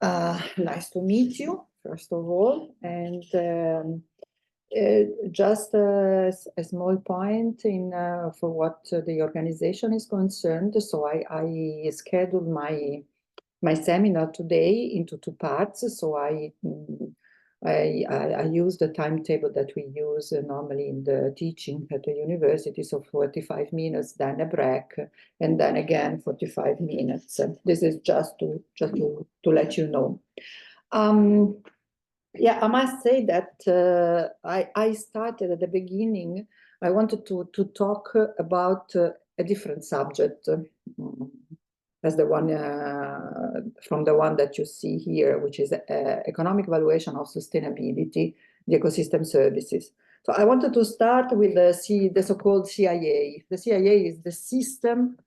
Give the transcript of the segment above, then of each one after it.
Nice to meet you, first of all. And just a small point in for what the organization is concerned. So I scheduled my seminar today into two parts. So I use the timetable that we use normally in the teaching at the university, so 45 minutes, then a break, and then again 45 minutes. This is just to let you know. Yeah, I must say that I started at the beginning. I wanted to talk about a different subject. As the one from the one that you see here, which is economic valuation of sustainability, the ecosystem services. So I wanted to start with the so-called CIA. The CIA is the system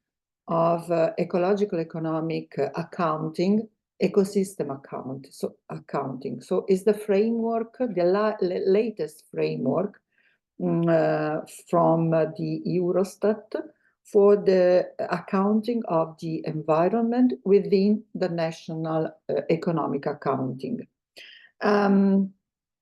of ecological economic accounting, ecosystem accounting. So it's the framework, the latest framework from the Eurostat for the accounting of the environment within the national economic accounting. And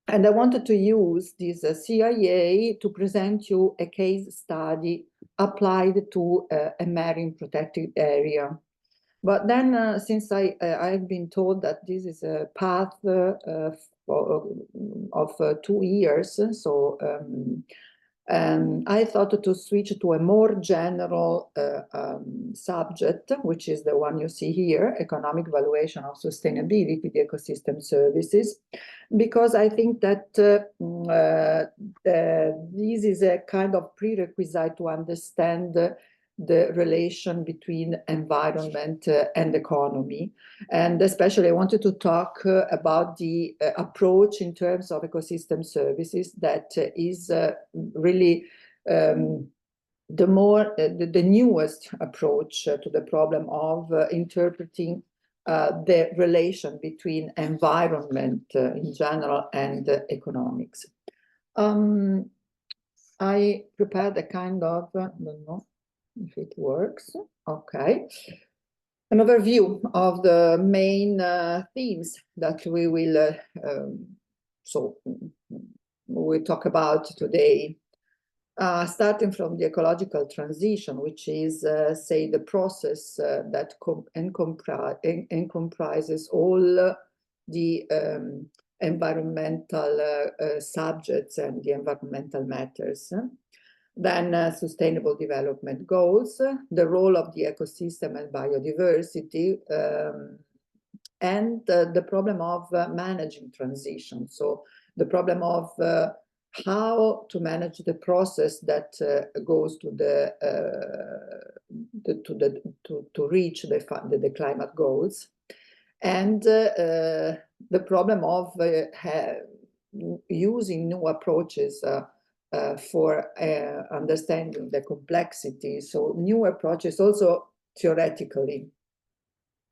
I wanted to use this CIA to present you a case study applied to a marine protected area. But then since I've been told that this is a path of 2 years, so I thought to switch to a more general subject, which is the one you see here, economic valuation of sustainability, the ecosystem services, because I think that this is a kind of prerequisite to understand the relation between environment and economy. And especially I wanted to talk about the approach in terms of ecosystem services that is really the newest approach to the problem of interpreting the relation between environment in general and economics. I prepared a kind of, I don't know if it works. Okay. An overview of the main themes that we will talk about today, starting from the ecological transition, which is, say, the process that comprises all the environmental subjects and the environmental matters. Then sustainable development goals, the role of the ecosystem and biodiversity, and the problem of managing transition. So the problem of how to manage the process that goes to reach the climate goals, and the problem of using new approaches for understanding the complexity. So new approaches also theoretically.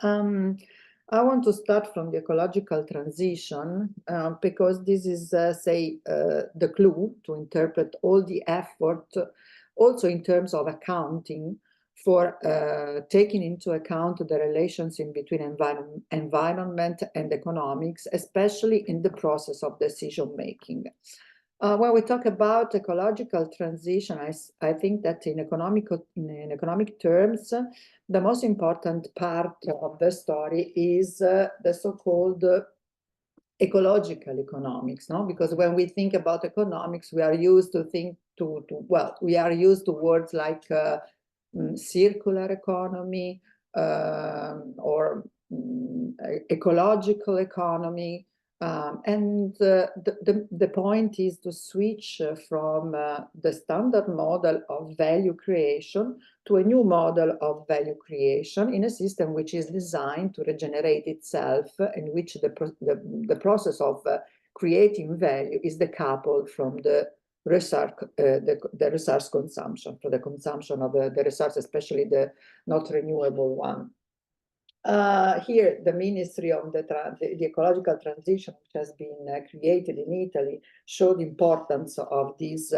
I want to start from the ecological transition because this is, the clue to interpret all the effort, also in terms of accounting, for taking into account the relations in between environment and economics, especially in the process of decision making. When we talk about ecological transition, I think that in economic terms, the most important part of the story is the so-called ecological economics, no? Because when we think about economics, we are used to we are used to words like circular economy or ecological economy. And the point is to switch from the standard model of value creation to a new model of value creation in a system which is designed to regenerate itself, in which the process of creating value is decoupled from the resource consumption, for the consumption of the resource, especially the not renewable one. Here, the Ministry of the Ecological Transition, which has been created in Italy, showed the importance of this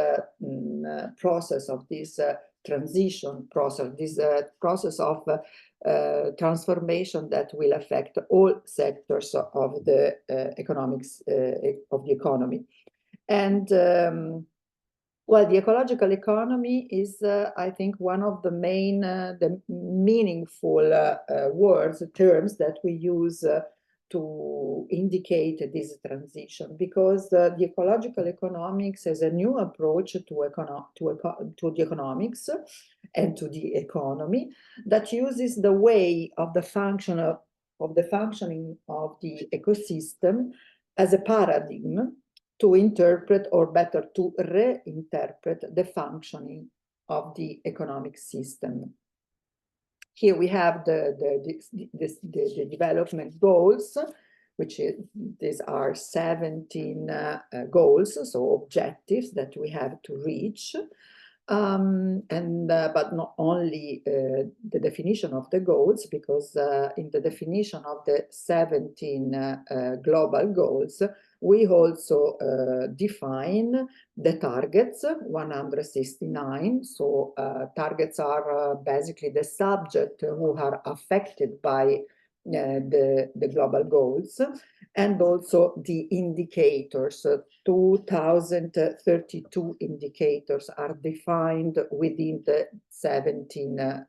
process, of this transition process, this process of transformation that will affect all sectors of the economics of the economy. And well, the ecological economy is, I think, one of the main, the meaningful terms that we use to indicate this transition, because the ecological economics is a new approach to the economics and to the economy that uses the way of the functioning of the ecosystem as a paradigm to interpret, or better, to reinterpret the functioning of the economic system. Here we have the development goals, which these are 17 goals, so objectives that we have to reach. But not only the definition of the goals, because in the definition of the 17 global goals, we also define the targets, 169. So targets are basically the subject who are affected by the global goals, and also the indicators. 2032 indicators are defined within the 17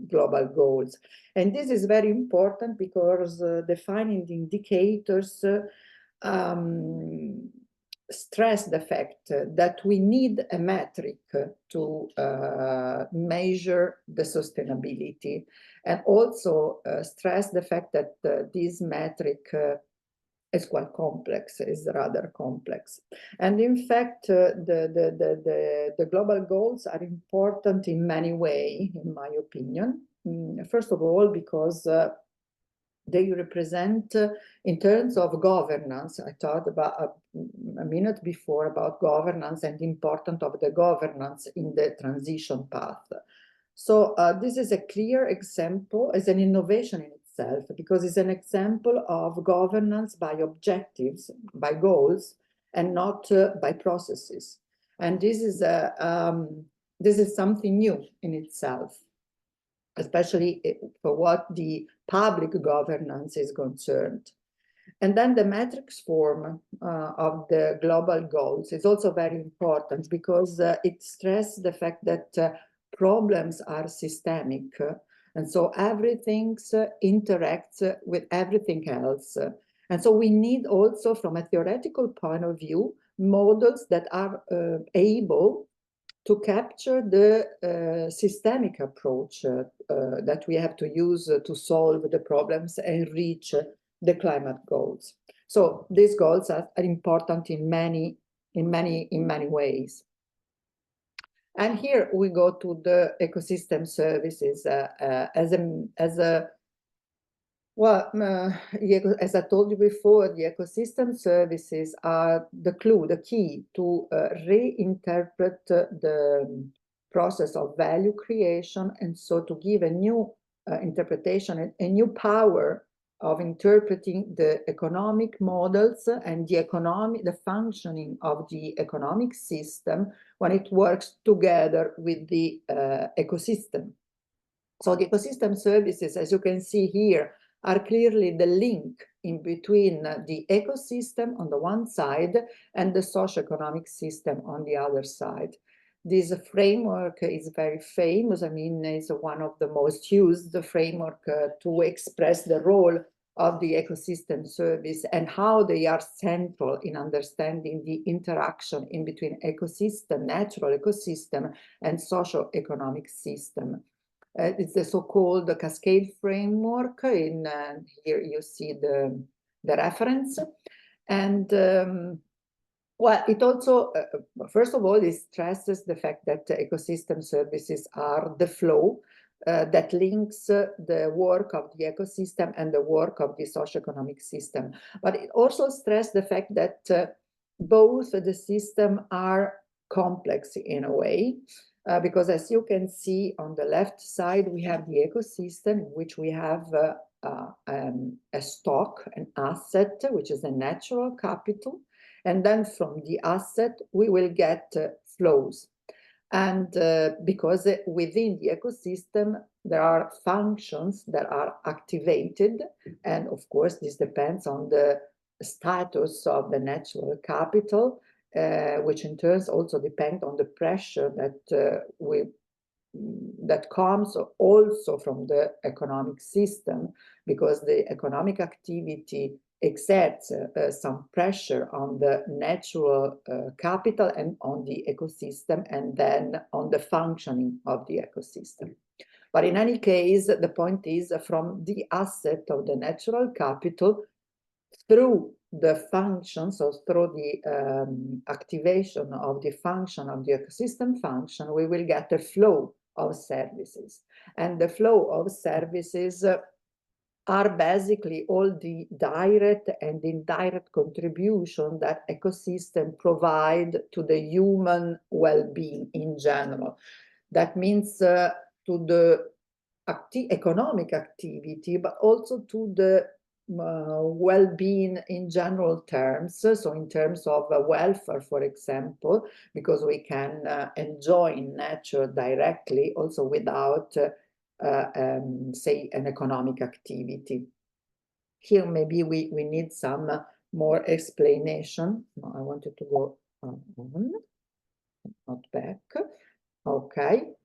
global goals. And this is very important because defining the indicators stress the fact that we need a metric to measure the sustainability, and also stress the fact that this metric is quite complex, is rather complex. And in fact, the global goals are important in many ways, in my opinion. First of all, because they represent, in terms of governance, I talked about a minute before about governance and the importance of the governance in the transition path. So this is a clear example, as an innovation in itself, because it's an example of governance by objectives, by goals, and not by processes. And this is something new in itself, especially for what the public governance is concerned. And then the metrics form of the global goals is also very important, because it stresses the fact that problems are systemic, and so everything interacts with everything else. And so we need also, from a theoretical point of view, models that are able to capture the systemic approach that we have to use to solve the problems and reach the climate goals. So these goals are important in many ways. And here we go to the ecosystem services as I told you before, the ecosystem services are the clue, the key to reinterpret the process of value creation, and so to give a new interpretation, a new power of interpreting the economic models and the functioning of the economic system when it works together with the ecosystem. So the ecosystem services, as you can see here, are clearly the link in between the ecosystem on the one side and the socioeconomic system on the other side. This framework is very famous. I mean, it's one of the most used framework to express the role of the ecosystem service and how they are central in understanding the interaction in between ecosystem, natural ecosystem, and socioeconomic system. It's the so-called cascade framework. Here you see the reference. And well, it also, first of all, it stresses the fact that ecosystem services are the flow that links the work of the ecosystem and the work of the socioeconomic system. But it also stresses the fact that both the systems are complex in a way, because as you can see on the left side, we have the ecosystem, in which we have a stock, an asset, which is a natural capital. And then from the asset, we will get flows. And because within the ecosystem, there are functions that are activated. And of course, this depends on the status of the natural capital, which in turn also depend on the pressure that comes also from the economic system, because the economic activity exerts some pressure on the natural capital and on the ecosystem, and then on the functioning of the ecosystem. But in any case, the point is, from the asset of the natural capital, through the functions, or through the activation of the function of the ecosystem function, we will get a flow of services. And the flow of services are basically all the direct and indirect contribution that ecosystem provide to the human well-being in general. That means to the economic activity, but also to the well-being in general terms. So in terms of welfare, for example, because we can enjoy nature directly, also without, say, an economic activity. Here, maybe we need some more explanation. No, I wanted to go on, not back. Okay.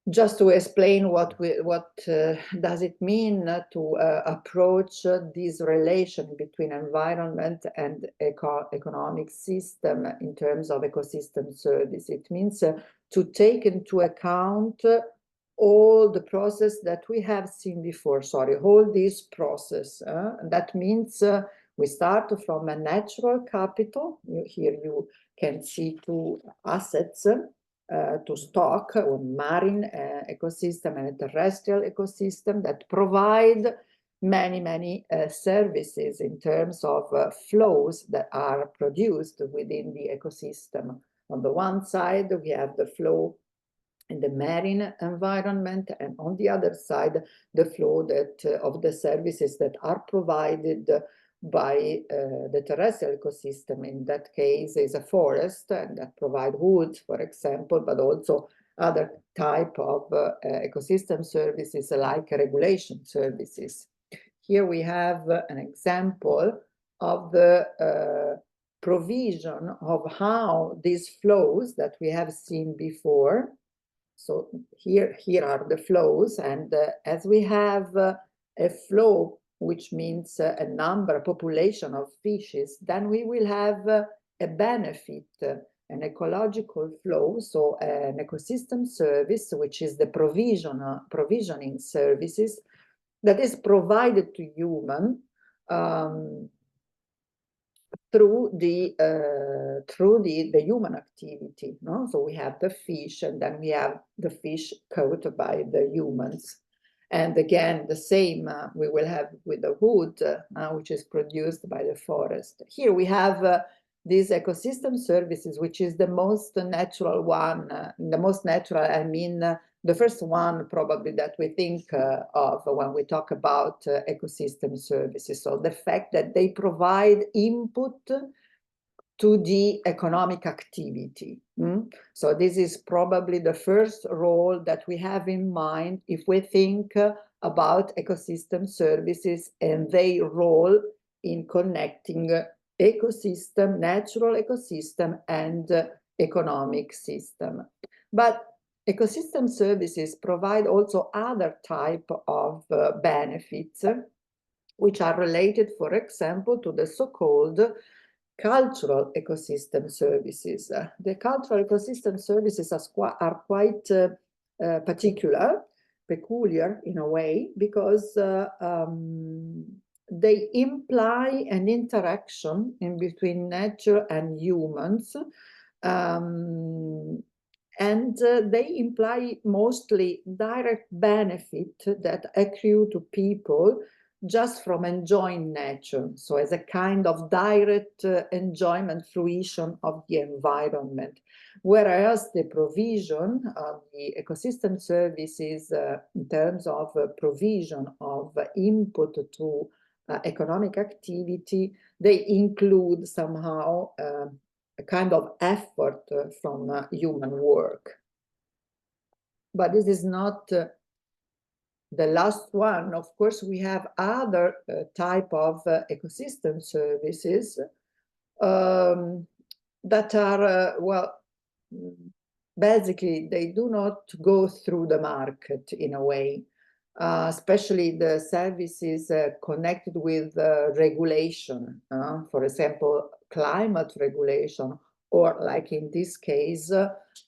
Just to explain what does it mean to approach this relation between environment and economic system in terms of ecosystem service. It means to take into account all the process that we have seen before, all this process. That means we start from a natural capital. Here you can see two assets to stock, on marine ecosystem and a terrestrial ecosystem, that provide many services in terms of flows that are produced within the ecosystem. On the one side, we have the flow in the marine environment, and on the other side, the flow of the services that are provided by the terrestrial ecosystem. In that case is a forest, and that provide wood, for example, but also other type of ecosystem services like regulation services. Here we have an example of the provision of how these flows that we have seen before. So here are the flows, and as we have a flow, which means a number, a population of fishes, then we will have a benefit, an ecological flow, so an ecosystem service, which is the provisioning services that is provided to human through the human activity. No? So we have the fish, and then we have the fish caught by the humans. And again, the same we will have with the wood, which is produced by the forest. Here we have these ecosystem services, which is the most natural one. The most natural, I mean, the first one probably that we think of when we talk about ecosystem services. So the fact that they provide input to the economic activity. So this is probably the first role that we have in mind if we think about ecosystem services and their role in connecting ecosystem, natural ecosystem, and economic system. But ecosystem services provide also other type of benefits, which are related, for example, to the so-called cultural ecosystem services. The cultural ecosystem services are quite peculiar in a way, because they imply an interaction in between nature and humans, and they imply mostly direct benefit that accrue to people just from enjoying nature, so as a kind of direct enjoyment, fruition of the environment. Whereas the provision of the ecosystem services in terms of provision of input to economic activity, they include somehow a kind of effort from human work. But this is not the last one. Of course, we have other type of ecosystem services that are, well, basically, they do not go through the market in a way, especially the services connected with regulation, for example, climate regulation, or like in this case,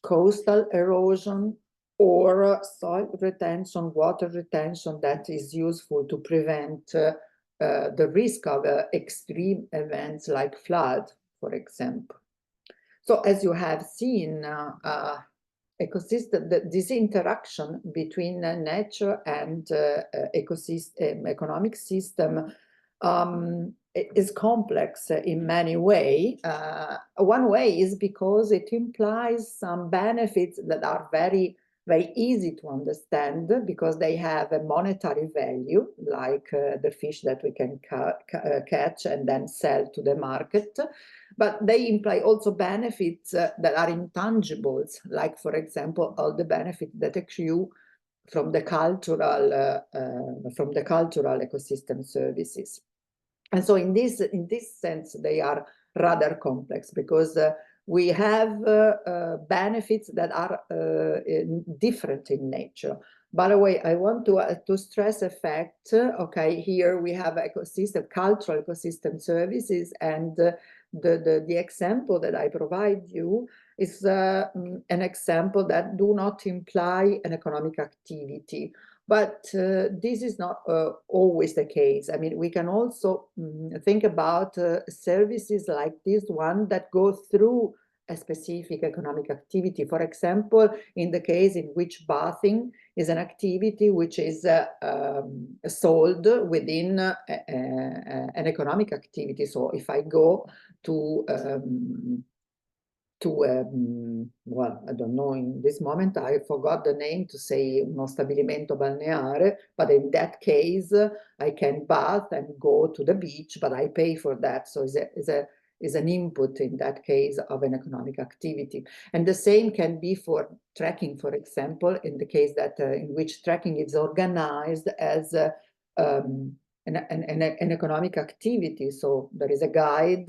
coastal erosion, or soil retention, water retention that is useful to prevent the risk of extreme events like flood, for example. So as you have seen, ecosystem, this interaction between nature and ecosystem, economic system is complex in many ways. One way is because it implies some benefits that are very easy to understand because they have a monetary value, like the fish that we can catch and then sell to the market. But they imply also benefits that are intangibles, like, for example, all the benefits that accrue from the cultural ecosystem services. And so in this sense, they are rather complex because we have benefits that are different in nature. By the way, I want to stress a fact. Okay, here we have ecosystem, cultural ecosystem services, and the example that I provide you is an example that do not imply an economic activity. But this is not always the case. I mean, we can also think about services like this one that go through a specific economic activity. For example, in the case in which bathing is an activity which is sold within an economic activity. So if I go to well, I don't know, in this moment I forgot the name to say uno stabilimento balneare, but in that case I can bath and go to the beach, but I pay for that. So is an input in that case of an economic activity. And the same can be for trekking, for example, in the case that in which trekking is organized as an economic activity. So there is a guide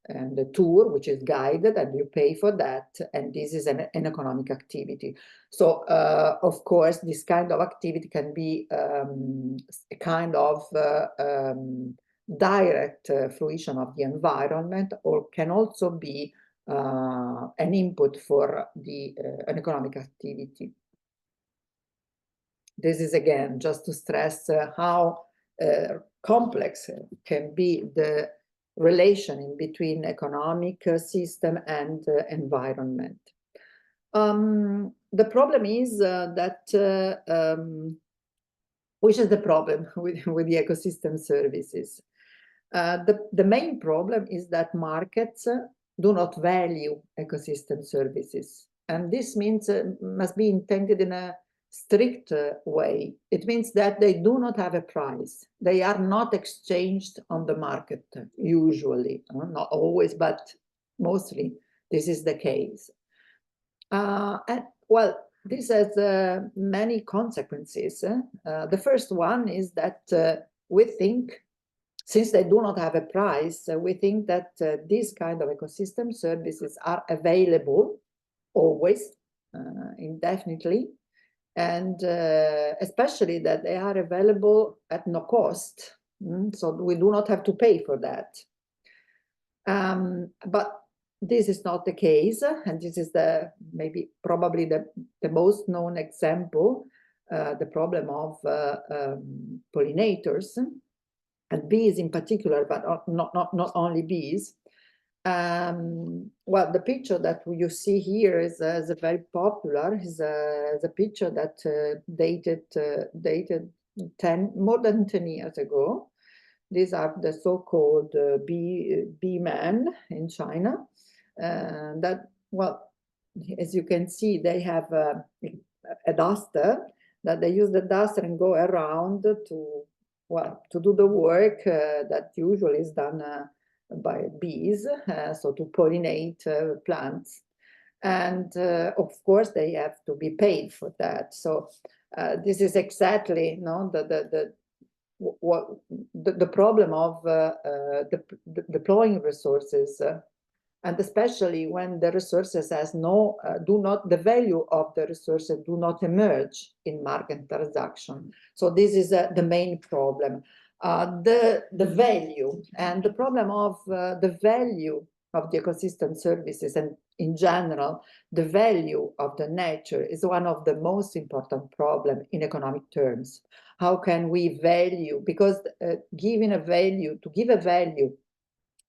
and a tour which is guided and you pay for that, and this is an economic activity. So of course this kind of activity can be a kind of direct fruition of the environment, or can also be an input for an economic activity. This is again just to stress how complex can be the relation in between economic system and environment. The problem is that which is the problem with the ecosystem services? The main problem is that markets do not value ecosystem services, and this means must be intended in a strict way. It means that they do not have a price. They are not exchanged on the market, usually. Not always, but mostly this is the case. And well, this has many consequences. The first one is that we think, since they do not have a price, we think that these kind of ecosystem services are available always, indefinitely, and especially that they are available at no cost. So we do not have to pay for that. But this is not the case, and this is probably the most known example, the problem of pollinators, and bees in particular, but not only bees. Well, the picture that you see here is a very popular, is a picture that dated more than 10 years ago. These are the so-called bee men in China. That, well, as you can see, they have a duster, that they use the duster and go around to do the work that usually is done by bees, so to pollinate plants. And of course, they have to be paid for that. So this is exactly the problem of deploying resources, and especially when the resources the value of the resources do not emerge in market transaction. So this is the main problem. The value and the problem of the value of the ecosystem services, and in general, the value of the nature, is one of the most important problems in economic terms. How can we value? Because to give a value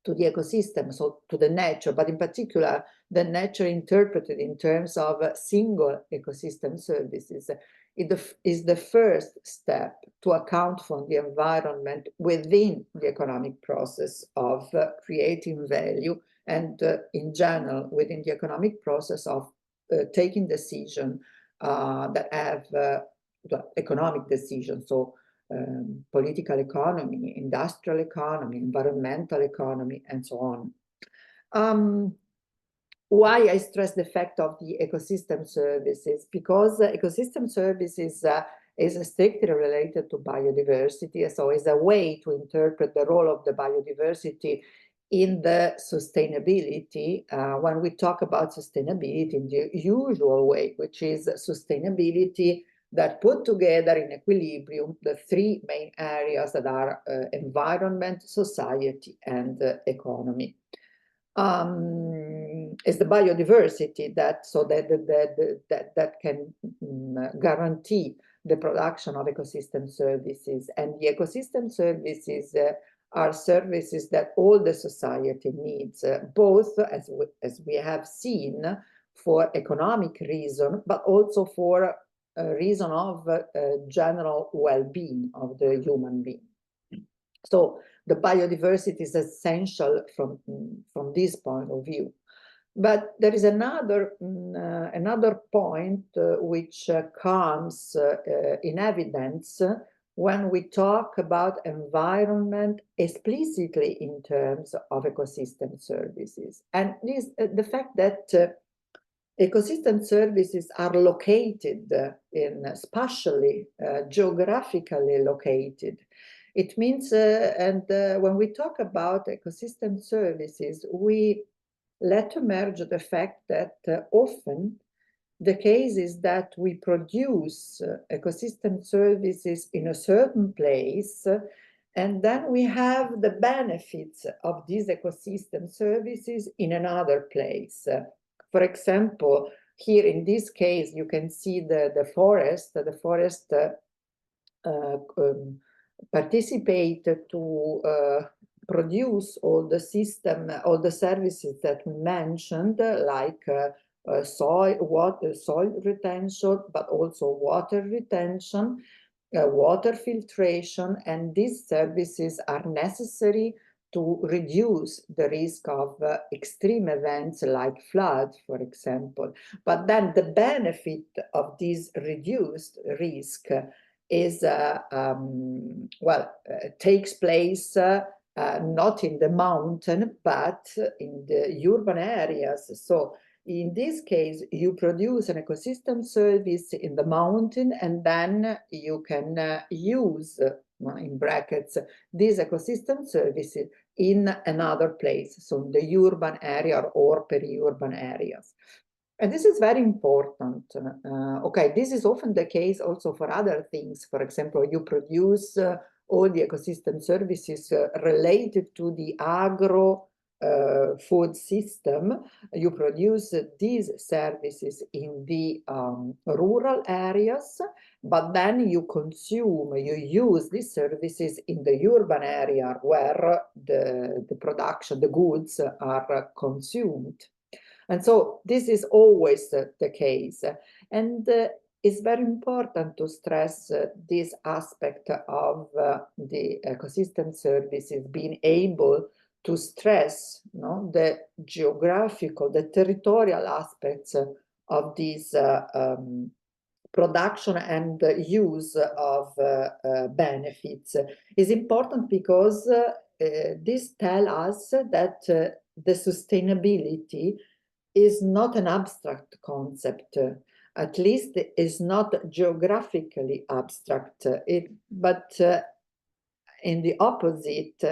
to the ecosystem, so to the nature, but in particular, the nature interpreted in terms of single ecosystem services, is the first step to account for the environment within the economic process of creating value, and in general, within the economic process of taking decisions that have economic decisions. So political economy, industrial economy, environmental economy, and so on. Why I stress the fact of the ecosystem services? Because ecosystem services is strictly related to biodiversity, so is a way to interpret the role of the biodiversity in the sustainability, when we talk about sustainability in the usual way, which is sustainability that put together in equilibrium the three main areas that are environment, society, and economy. Is the biodiversity that can guarantee the production of ecosystem services, and the ecosystem services are services that all the society needs, both as we have seen, for economic reason, but also for a reason of general well-being of the human being. So the biodiversity is essential from this point of view. But there is another point which comes in evidence when we talk about environment explicitly in terms of ecosystem services. And this, the fact that ecosystem services are located spatially, geographically located. It means, when we talk about ecosystem services, we let emerge the fact that often the case is that we produce ecosystem services in a certain place, and then we have the benefits of these ecosystem services in another place. For example, here in this case, you can see the forest. The forest participate to produce all the services that we mentioned, like soil retention, but also water retention, water filtration, and these services are necessary to reduce the risk of extreme events like flood, for example. But then the benefit of this reduced risk is takes place not in the mountain, but in the urban areas. So in this case, you produce an ecosystem service in the mountain, and then you can use, in brackets, these ecosystem services in another place, so in the urban area or peri-urban areas. And this is very important. Okay, this is often the case also for other things. For example, you produce all the ecosystem services related to the agro food system. You produce these services in the rural areas, but then you use these services in the urban area where the production, the goods are consumed. And so this is always the case. And it's very important to stress this aspect of the ecosystem services, being able to stress the geographical, the territorial aspects of this production and use of benefits. Is important because this tells us that the sustainability is not an abstract concept, at least it is not geographically abstract, but in the opposite,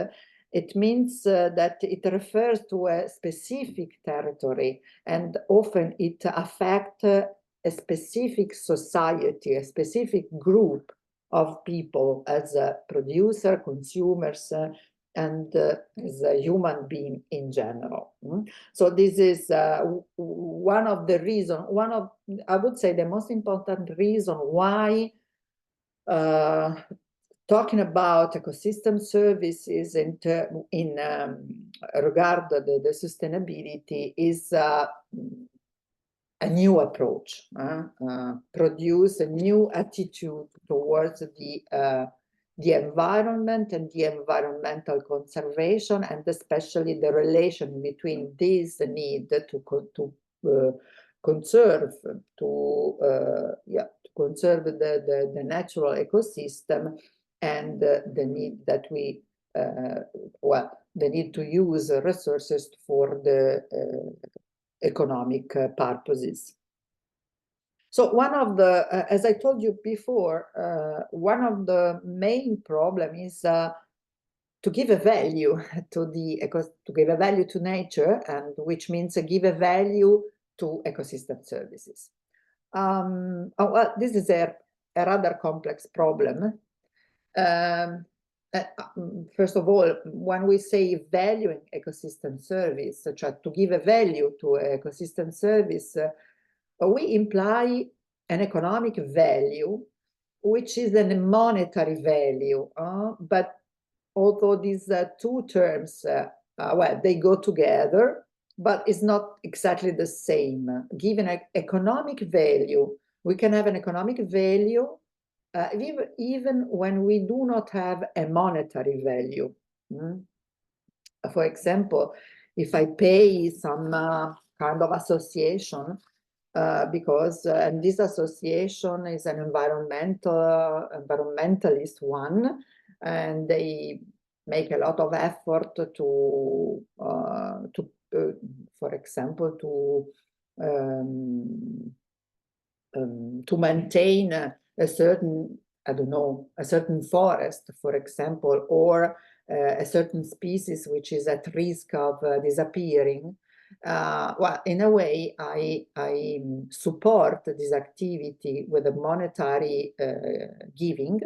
it means that it refers to a specific territory, and often it affects a specific society, a specific group of people as a producer, consumers, and as a human being in general. So this is one of the reasons, I would say the most important reason why talking about ecosystem services in regard to the sustainability is a new approach, produce a new attitude towards the environment and the environmental conservation, and especially the relation between this need to conserve, to conserve the natural ecosystem, and the need that we the need to use resources for the economic purposes. So one of the, as I told you before, one of the main problem is to give a value to give a value to nature, and which means give a value to ecosystem services. Well, this is a rather complex problem. First of all, when we say valuing ecosystem service, such as to give a value to ecosystem service, we imply an economic value, which is a monetary value. But although these two terms, well, they go together, but it's not exactly the same. Given an economic value, we can have an economic value even when we do not have a monetary value. For example, if I pay some kind of association, because and this association is an environmentalist one, and they make a lot of effort to for example, to maintain a certain, I don't know, a certain forest, for example, or a certain species which is at risk of disappearing. Well, in a way, I support this activity with a monetary giving,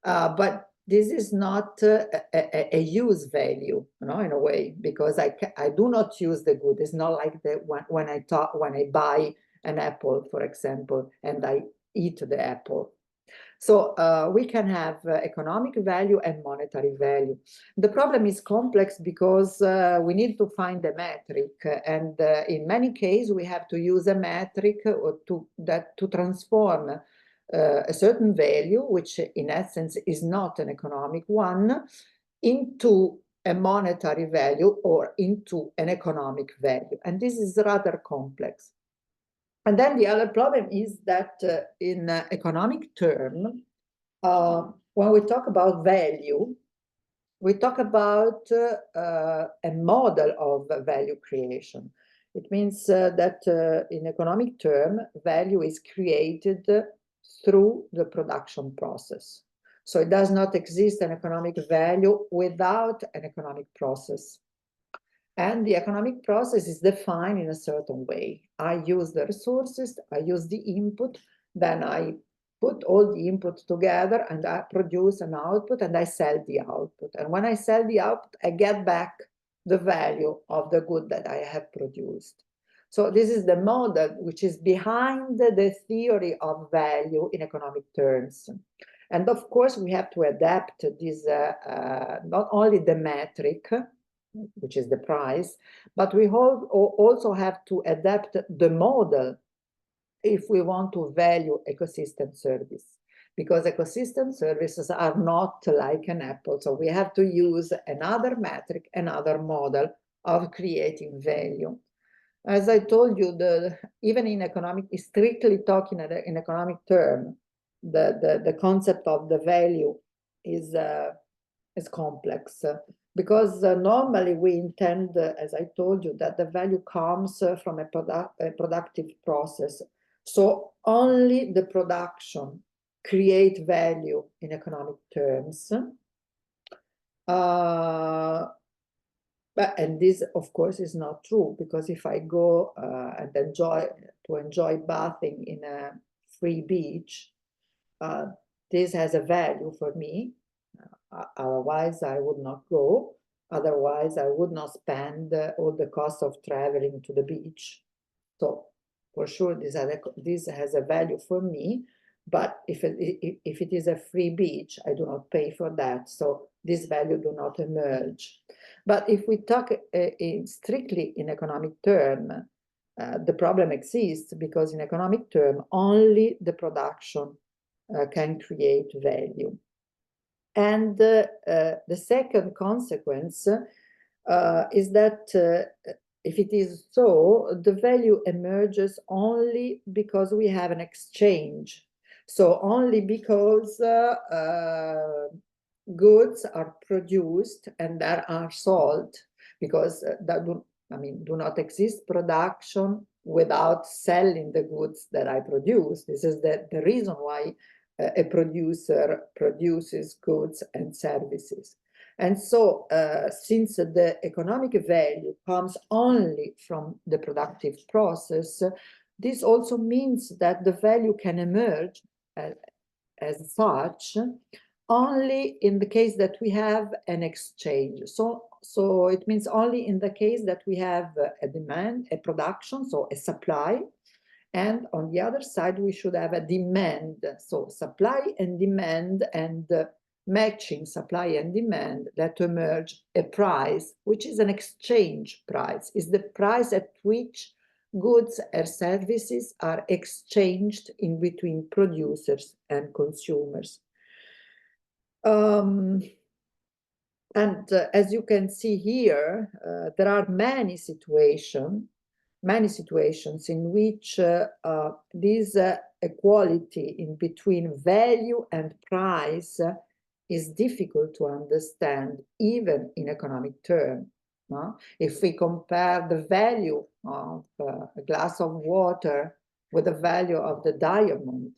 but this is not a use value, in a way, because I do not use the good. It's not like when I buy an apple, for example, and I eat the apple. So we can have economic value and monetary value. The problem is complex because we need to find a metric, and in many cases we have to use a metric to transform a certain value, which in essence is not an economic one, into a monetary value or into an economic value. And this is rather complex. And then the other problem is that in economic term, when we talk about value, we talk about a model of value creation. It means that in economic term, value is created through the production process. So it does not exist an economic value without an economic process. And the economic process is defined in a certain way. I use the resources, I use the input, then I put all the input together and I produce an output and I sell the output. And when I sell the output, I get back the value of the good that I have produced. So this is the model which is behind the theory of value in economic terms. And of course, we have to adapt this, not only the metric, which is the price, but we also have to adapt the model if we want to value ecosystem service, because ecosystem services are not like an apple. So we have to use another metric, another model of creating value. As I told you, even in economic, strictly talking in economic term, the concept of the value is complex, because normally we intend, as I told you, that the value comes from a productive process. So only the production create value in economic terms. And this, of course, is not true, because if I go and enjoy bathing in a free beach, this has a value for me. Otherwise, I would not go. Otherwise, I would not spend all the cost of traveling to the beach. So, for sure, this has a value for me. But if it is a free beach, I do not pay for that. So this value do not emerge. But if we talk strictly in economic term, the problem exists, because in economic term, only the production can create value. And the second consequence is that if it is so, the value emerges only because we have an exchange. So only because goods are produced and that are sold, because do not exist production without selling the goods that I produce. This is the reason why a producer produces goods and services. And so since the economic value comes only from the productive process, this also means that the value can emerge as such only in the case that we have an exchange. So it means only in the case that we have a demand, a production, so a supply, and on the other side, we should have a demand. So supply and demand, and matching supply and demand, that emerge a price, which is an exchange price. Is the price at which goods or services are exchanged in between producers and consumers. And as you can see here, there are many situations in which this equality in between value and price is difficult to understand, even in economic terms. If we compare the value of a glass of water with the value of the diamond,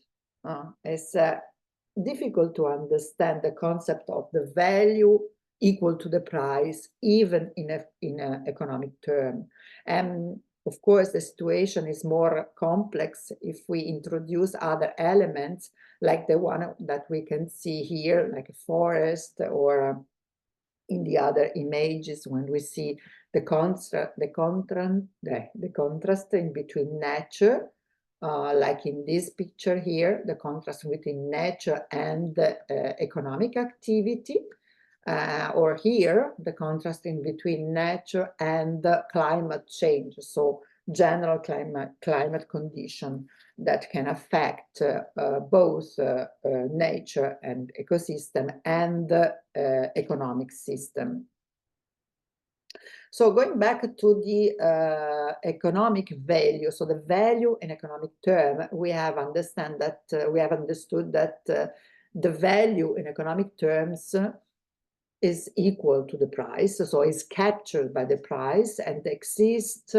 it's difficult to understand the concept of the value equal to the price, even in an economic term. And of course, the situation is more complex if we introduce other elements, like the one that we can see here, like a forest, or in the other images when we see the contrast in between nature, like in this picture here, the contrast between nature and economic activity. Or here, the contrast in between nature and climate change, so general climate condition that can affect both nature and ecosystem and economic system. So going back to the economic value, so the value in economic term, we have understood that the value in economic terms is equal to the price, so is captured by the price and exists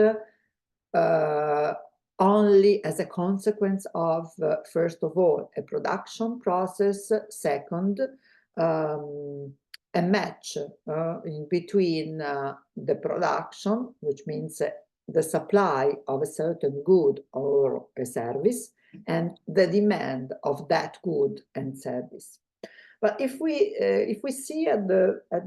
only as a consequence of, first of all, a production process, second, a match in between the production, which means the supply of a certain good or a service, and the demand of that good and service. But if we see at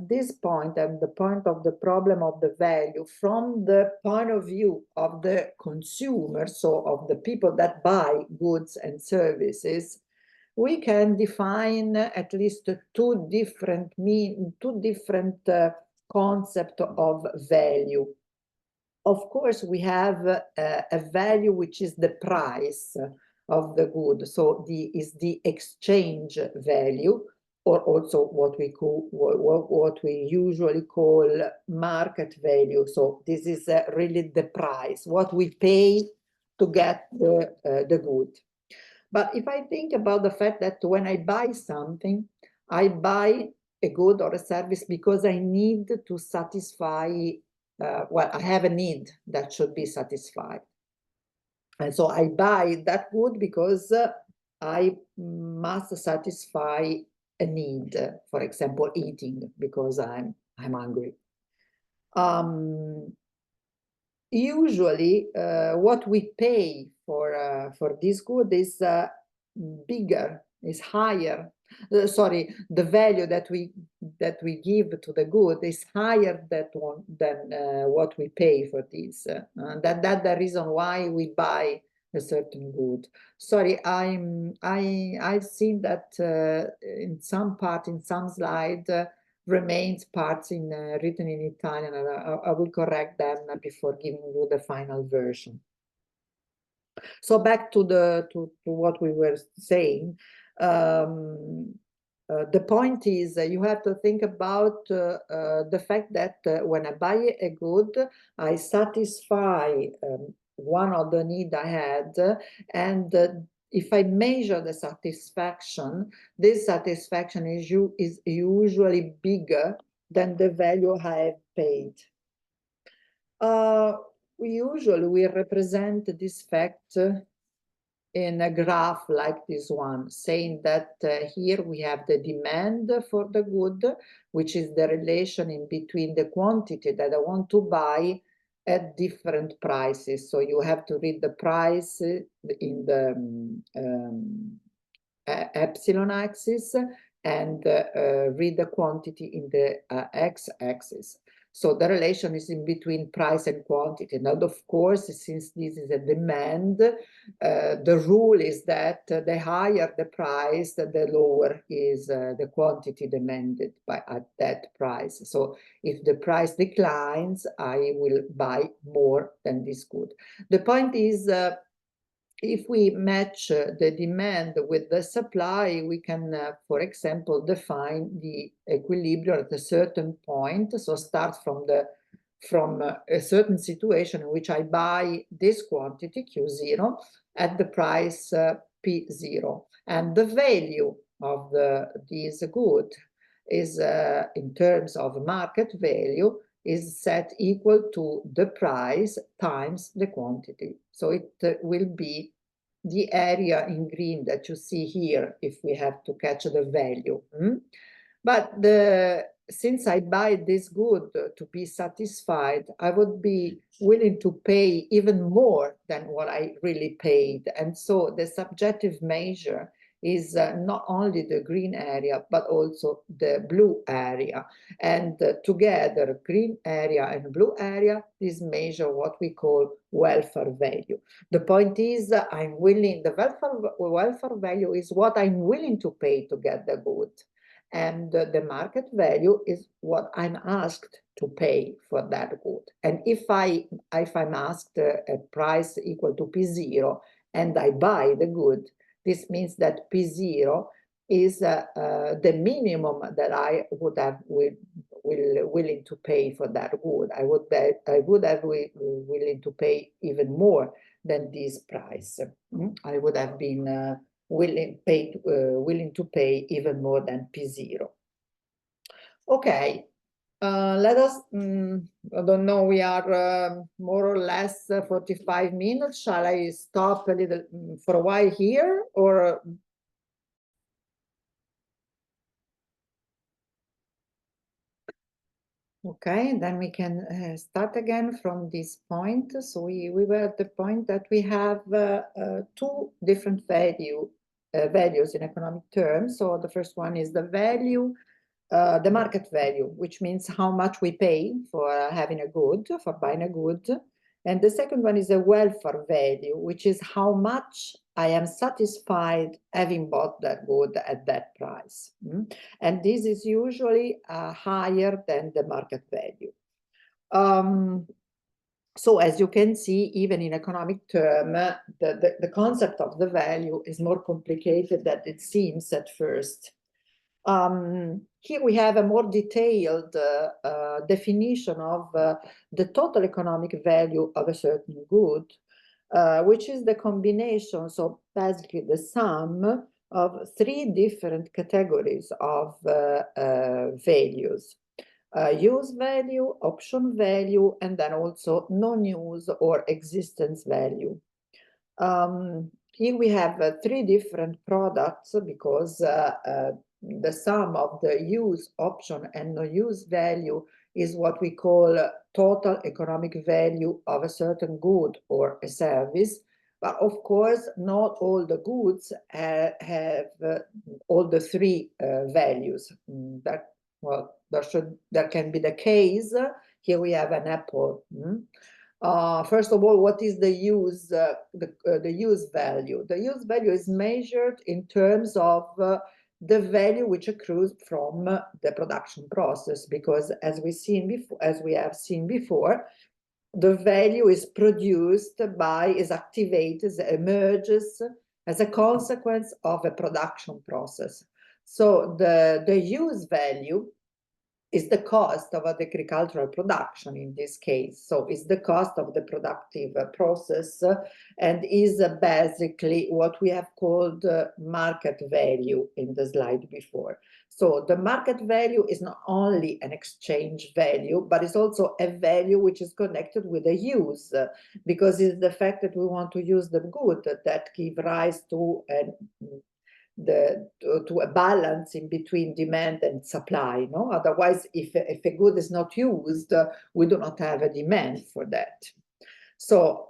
this point, at the point of the problem of the value, from the point of view of the consumer, so of the people that buy goods and services, we can define at least two different concepts of value. Of course, we have a value which is the price of the good, so is the exchange value, or also what we usually call market value. So this is really the price, what we pay to get the good. But if I think about the fact that when I buy something, I buy a good or a service because I need to satisfy, well, I have a need that should be satisfied. And so I buy that good because I must satisfy a need, for example, eating because I'm hungry. Usually, what we pay for this good is bigger, is higher. Sorry, the value that we give to the good is higher than what we pay for this. That's the reason why we buy a certain good. Sorry, I've seen that in some part, in some slide, remains parts in written in Italian. I will correct them before giving you the final version. So back to what we were saying. The point is you have to think about the fact that when I buy a good, I satisfy one of the need I had, and if I measure the satisfaction, this satisfaction is usually bigger than the value I have paid. We represent this fact in a graph like this one, saying that here we have the demand for the good, which is the relation in between the quantity that I want to buy at different prices. So you have to read the price in the epsilon axis and read the quantity in the x-axis. So the relation is in between price and quantity. And of course, since this is a demand, the rule is that the higher the price, the lower is the quantity demanded at that price. So if the price declines, I will buy more than this good. The point is, if we match the demand with the supply, we can, for example, define the equilibrium at a certain point. So start from a certain situation in which I buy this quantity, Q0, at the price P0. And the value of this good is, in terms of market value, is set equal to the price times the quantity. So it will be the area in green that you see here if we have to catch the value. But since I buy this good to be satisfied, I would be willing to pay even more than what I really paid. And so the subjective measure is not only the green area, but also the blue area. And together, green area and blue area, this measure what we call welfare value. The point is, I'm willing, the welfare value is what I'm willing to pay to get the good. And the market value is what I'm asked to pay for that good. And if I'm asked a price equal to P0 and I buy the good, this means that P0 is the minimum that I would have willing to pay for that good. I would have willing to pay even more than this price. I would have been willing to pay even more than P0. Okay, let us, I don't know, we are more or less 45 minutes. Shall I stop a little for a while here, or? Okay, then we can start again from this point. So we were at the point that we have two different values in economic terms. So the first one is the value, the market value, which means how much we pay for having a good, for buying a good. And the second one is a welfare value, which is how much I am satisfied having bought that good at that price. And this is usually higher than the market value. So as you can see, even in economic term, the concept of the value is more complicated than it seems at first. Here we have a more detailed definition of the total economic value of a certain good, which is the combination, so basically the sum of three different categories of values. Use value, option value, and then also non-use or existence value. Here we have three different products because the sum of the use, option, and no-use value is what we call total economic value of a certain good or a service. But of course, not all the goods have all the three values. That can be the case. Here we have an apple. First of all, what is the use value? The use value is measured in terms of the value which accrues from the production process, because as we have seen before, the value is produced is activated, emerges as a consequence of a production process. So the use value is the cost of the agricultural production in this case. So it's the cost of the productive process and is basically what we have called market value in the slide before. So the market value is not only an exchange value, but it's also a value which is connected with the use, because it's the fact that we want to use the good that give rise to a balance in between demand and supply. No, otherwise, if a good is not used, we do not have a demand for that. So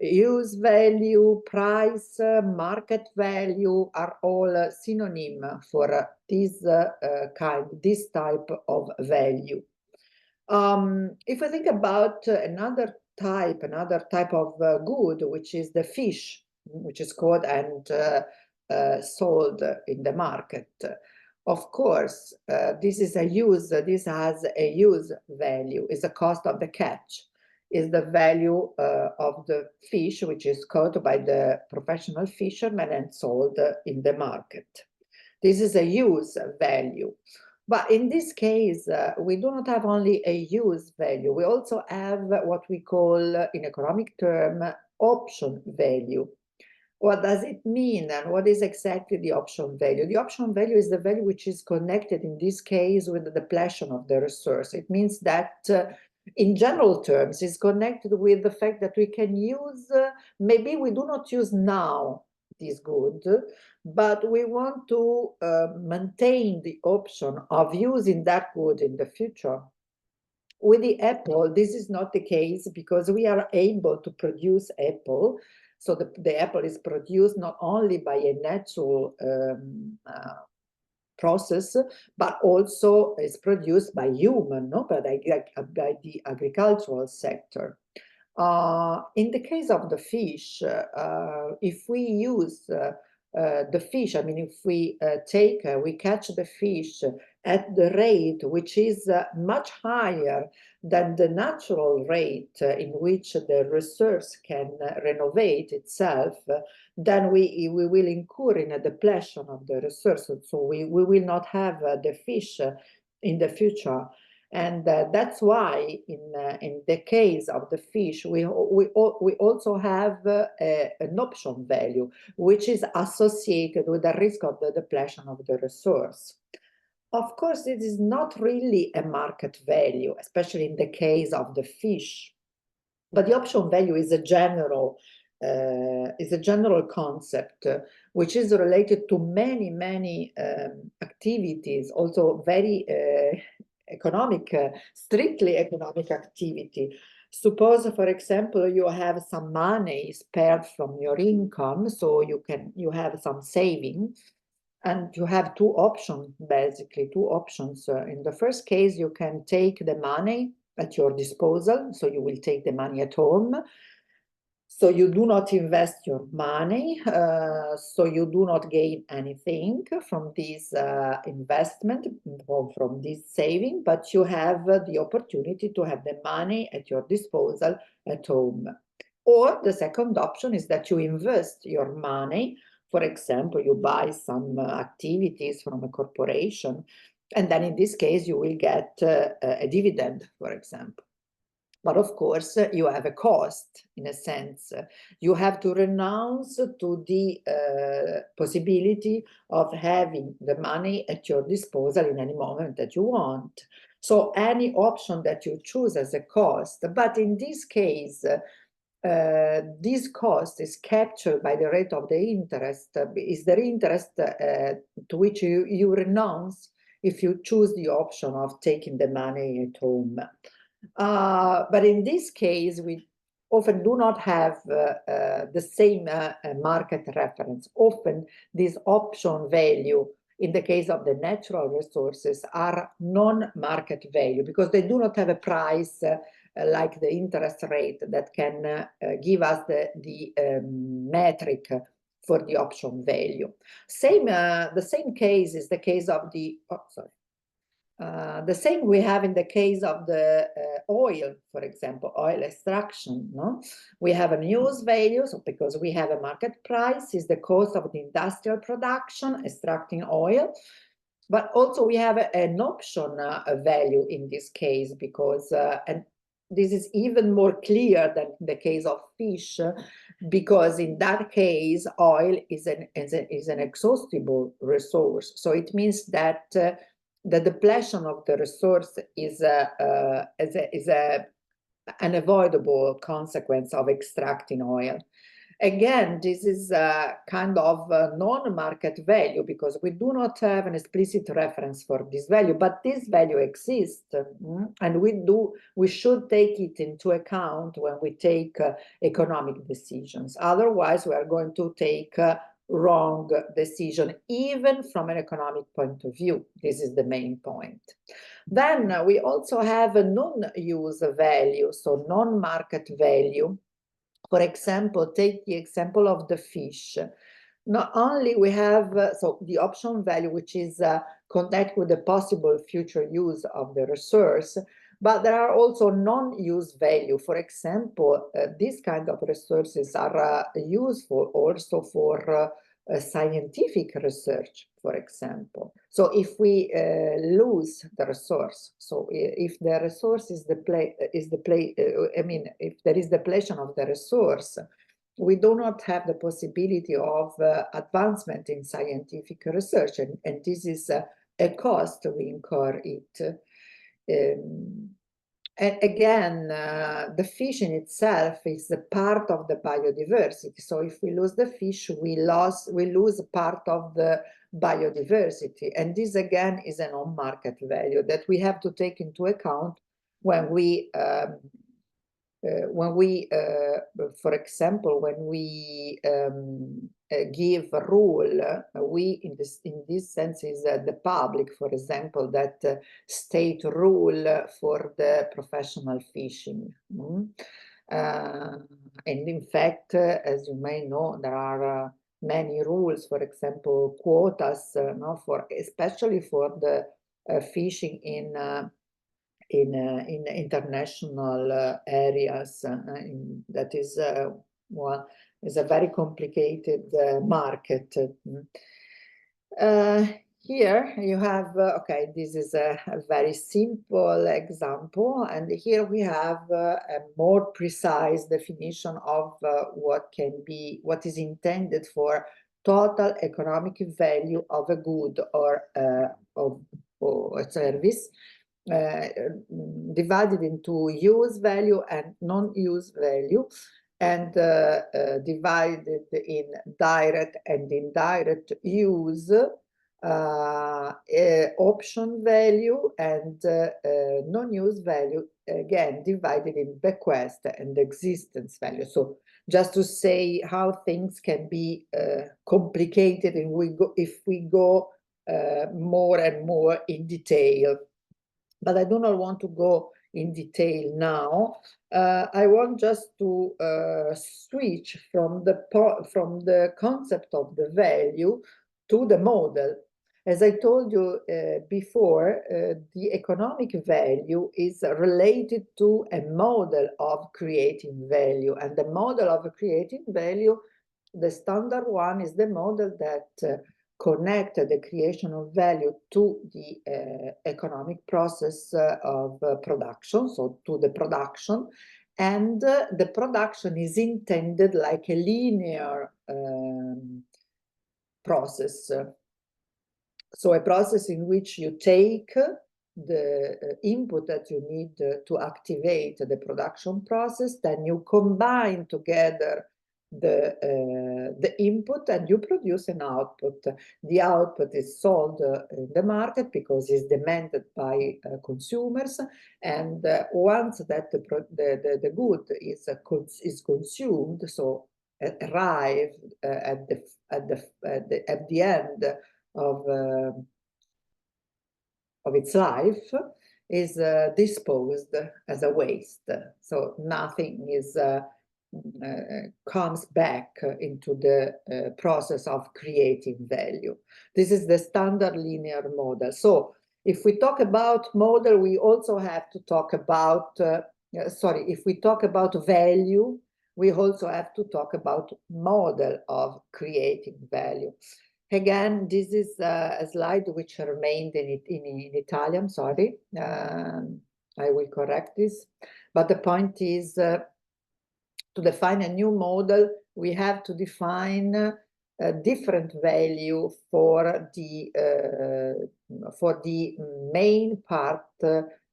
use value, price, market value are all synonym for this type of value. If I think about another type of good, which is the fish, which is caught and sold in the market. Of course, this has a use value, is the cost of the catch, is the value of the fish which is caught by the professional fishermen and sold in the market. This is a use value. But in this case, we do not have only a use value, we also have what we call in economic term option value. What does it mean, and what is exactly the option value? The option value is the value which is connected in this case with the depletion of the resource. It means that in general terms is connected with the fact that we can use, maybe we do not use now this good, but we want to maintain the option of using that good in the future. With the apple, this is not the case because we are able to produce apple. So the apple is produced not only by a natural process, but also is produced by human, no? by the agricultural sector. In the case of the fish, if we use the fish, I mean, if we we catch the fish at the rate which is much higher than the natural rate in which the resource can renovate itself, then we will incur in a depletion of the resource. So we will not have the fish in the future. And that's why in the case of the fish, we also have an option value, which is associated with the risk of the depletion of the resource. Of course, it is not really a market value, especially in the case of the fish. But the option value is a general concept which is related to many activities, also very strictly economic activity. Suppose, for example, you have some money spared from your income, so you have some saving, and you have two options, basically two options. In the first case, you can take the money at your disposal, so you will take the money at home. So you do not invest your money, so you do not gain anything from this investment, from this saving, but you have the opportunity to have the money at your disposal at home. Or the second option is that you invest your money. For example, you buy some activities from a corporation, and then in this case, you will get a dividend, for example. But of course, you have a cost, in a sense. You have to renounce to the possibility of having the money at your disposal in any moment that you want. So any option that you choose has a cost. But in this case, this cost is captured by the rate of the interest, is the interest to which you renounce if you choose the option of taking the money at home. But in this case, we often do not have the same market reference. Often this option value in the case of the natural resources are non-market value because they do not have a price like the interest rate that can give us the metric for the option value. The same case is the case of the, the same we have in the case of the oil, for example, oil extraction. No? We have a use value, so because we have a market price, is the cost of the industrial production, extracting oil. But also we have an option value in this case because, and this is even more clear than the case of fish, because in that case, oil is an exhaustible resource. So it means that the depletion of the resource is an unavoidable consequence of extracting oil. Again, this is a kind of non-market value because we do not have an explicit reference for this value, but this value exists, and we should take it into account when we take economic decisions. Otherwise, we are going to take wrong decision, even from an economic point of view. This is the main point. Then we also have a non-use value, so non-market value. For example, take the example of the fish. Not only we have so the option value, which is connected with the possible future use of the resource, but there are also non-use value. For example, these kind of resources are useful also for scientific research, for example. So if we lose the resource, so if the resource is if there is depletion of the resource, we do not have the possibility of advancement in scientific research, and this is a cost we incur it. And again, the fish in itself is a part of the biodiversity. So if we lose the fish, we lose part of the biodiversity. And this again is an on-market value that we have to take into account when we for example, when we give a rule, we in this sense is the public, for example, that state rule for the professional fishing. And in fact, as you may know, there are many rules, for example, quotas, especially for the fishing in international areas. That is is a very complicated market. Here you have, okay, this is a very simple example, and here we have a more precise definition of what is intended for total economic value of a good or a service, divided into use value and non-use value, and divided in direct and indirect use, option value, and non-use value, again divided in bequest and existence value. So just to say how things can be complicated if we go more and more in detail. But I do not want to go in detail now. I want just to switch from the concept of the value to the model. As I told you before, the economic value is related to a model of creating value. And the model of creating value, the standard one, is the model that connect the creation of value to the economic process of production, so to the production. And the production is intended like a linear process. So a process in which you take the input that you need to activate the production process, then you combine together the input and you produce an output. The output is sold in the market because it's demanded by consumers, and once that the good is consumed, so arrive at the end of its life, is disposed as a waste. So nothing is comes back into the process of creating value. This is the standard linear model. So if we talk about model, we also have to talk about, if we talk about value, we also have to talk about model of creating value. Again, this is a slide which remained in Italian, sorry. I will correct this. But the point is, to define a new model, we have to define a different value for the main part,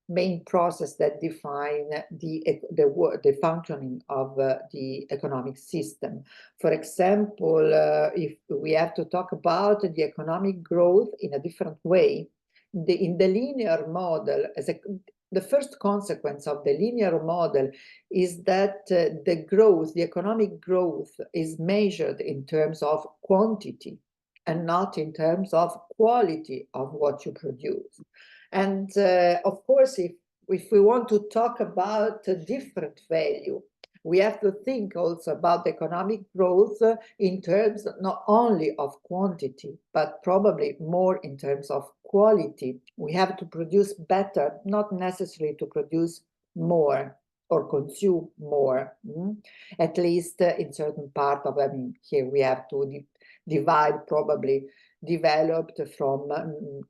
main process that define the functioning of the economic system. For example, if we have to talk about the economic growth in a different way, in the linear model, the first consequence of the linear model is that the economic growth is measured in terms of quantity and not in terms of quality of what you produce. And of course, if we want to talk about a different value, we have to think also about economic growth in terms not only of quantity, but probably more in terms of quality. We have to produce better, not necessarily to produce more or consume more, at least in certain part of, I mean, here we have to divide probably developed from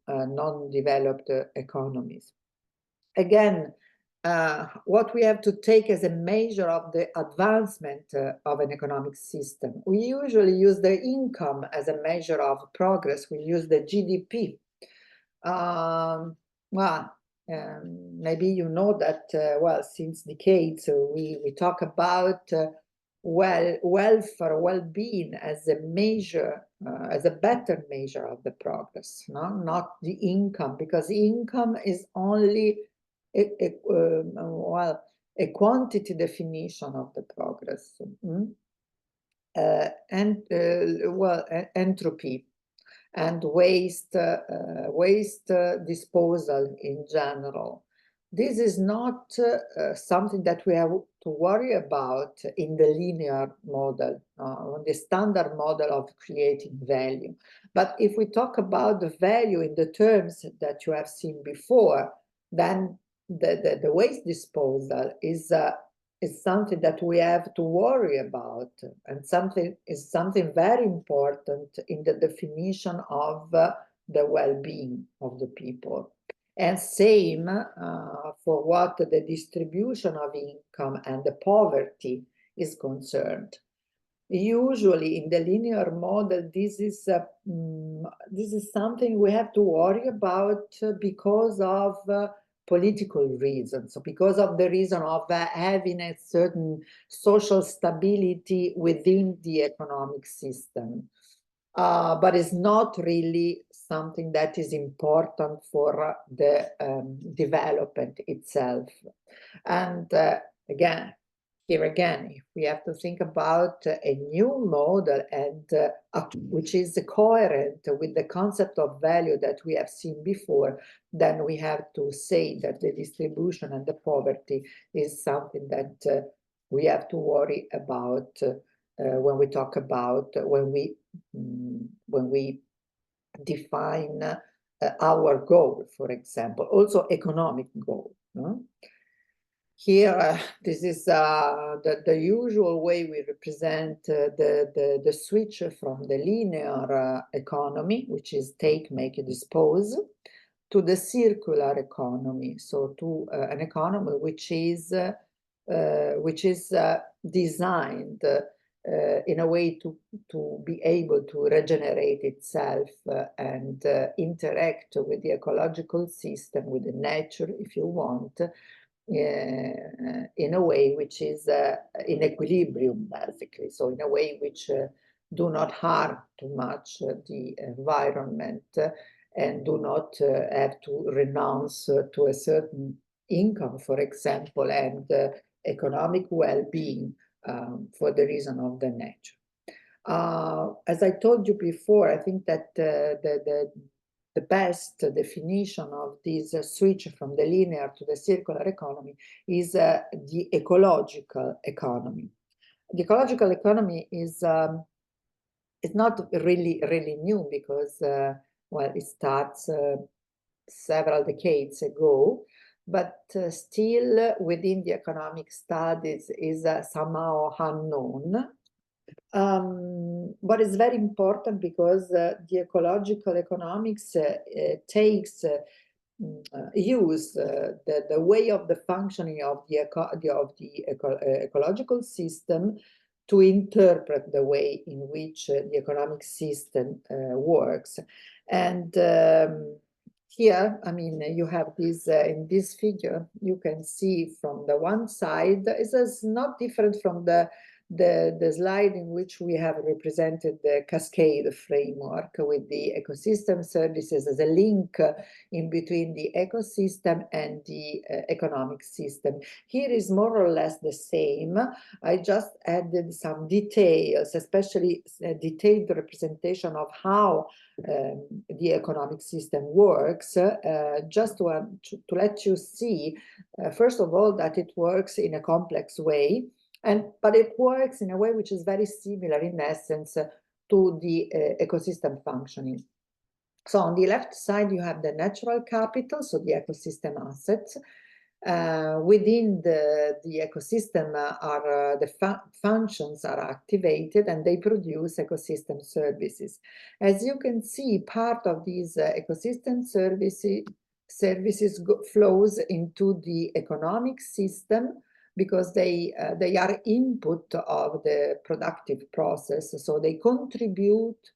non-developed economies. Again, what we have to take as a measure of the advancement of an economic system. We usually use the income as a measure of progress. We use the GDP. Maybe you know that, well, since decades, we talk about welfare, well-being as a measure, as a better measure of the progress, no? Not the income, because income is only a quantity definition of the progress. Entropy and waste disposal in general. This is not something that we have to worry about in the linear model, the standard model of creating value. But if we talk about the value in the terms that you have seen before, then the waste disposal is something that we have to worry about, and something very important in the definition of the well-being of the people. And same for what the distribution of income and the poverty is concerned. Usually in the linear model, this is something we have to worry about because of political reasons, so because of the reason of having a certain social stability within the economic system. But it's not really something that is important for the development itself. And again, if we have to think about a new model and which is coherent with the concept of value that we have seen before, then we have to say that the distribution and the poverty is something that we have to worry about when we talk about, when we define our goal, for example, also economic goal. No? Here, this is the usual way we represent the switch from the linear economy, which is take, make, dispose, to the circular economy. So to an economy which is designed in a way to be able to regenerate itself and interact with the ecological system, with the nature, if you want, in a way which is in equilibrium, basically. So in a way which do not harm too much the environment and do not have to renounce to a certain income, for example, and economic well-being for the reason of the nature. As I told you before, I think that the best definition of this switch from the linear to the circular economy is the ecological economy. The ecological economy is not really new because, well, it starts several decades ago, but still within the economic studies is somehow unknown. But it's very important because the ecological economics takes use the way of the functioning of the ecological system to interpret the way in which the economic system works. And here, I mean, you have this in this figure, you can see from the one side, it's not different from the slide in which we have represented the cascade framework with the ecosystem services as a link in between the ecosystem and the economic system. Here is more or less the same. I just added some details, especially a detailed representation of how the economic system works, just to let you see, first of all, that it works in a complex way. But it works in a way which is very similar in essence to the ecosystem functioning. So on the left side, you have the natural capital, so the ecosystem assets. Within the ecosystem are the functions are activated and they produce ecosystem services. As you can see, part of these ecosystem services flows into the economic system, because they are input of the productive process, so they contribute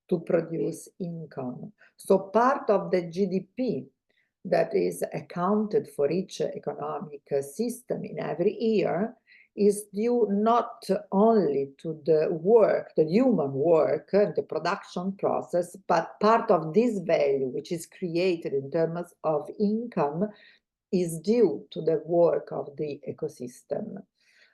to produce income. So part of the GDP that is accounted for each economic system in every year is due not only to the work, the human work, the production process, but part of this value, which is created in terms of income, is due to the work of the ecosystem.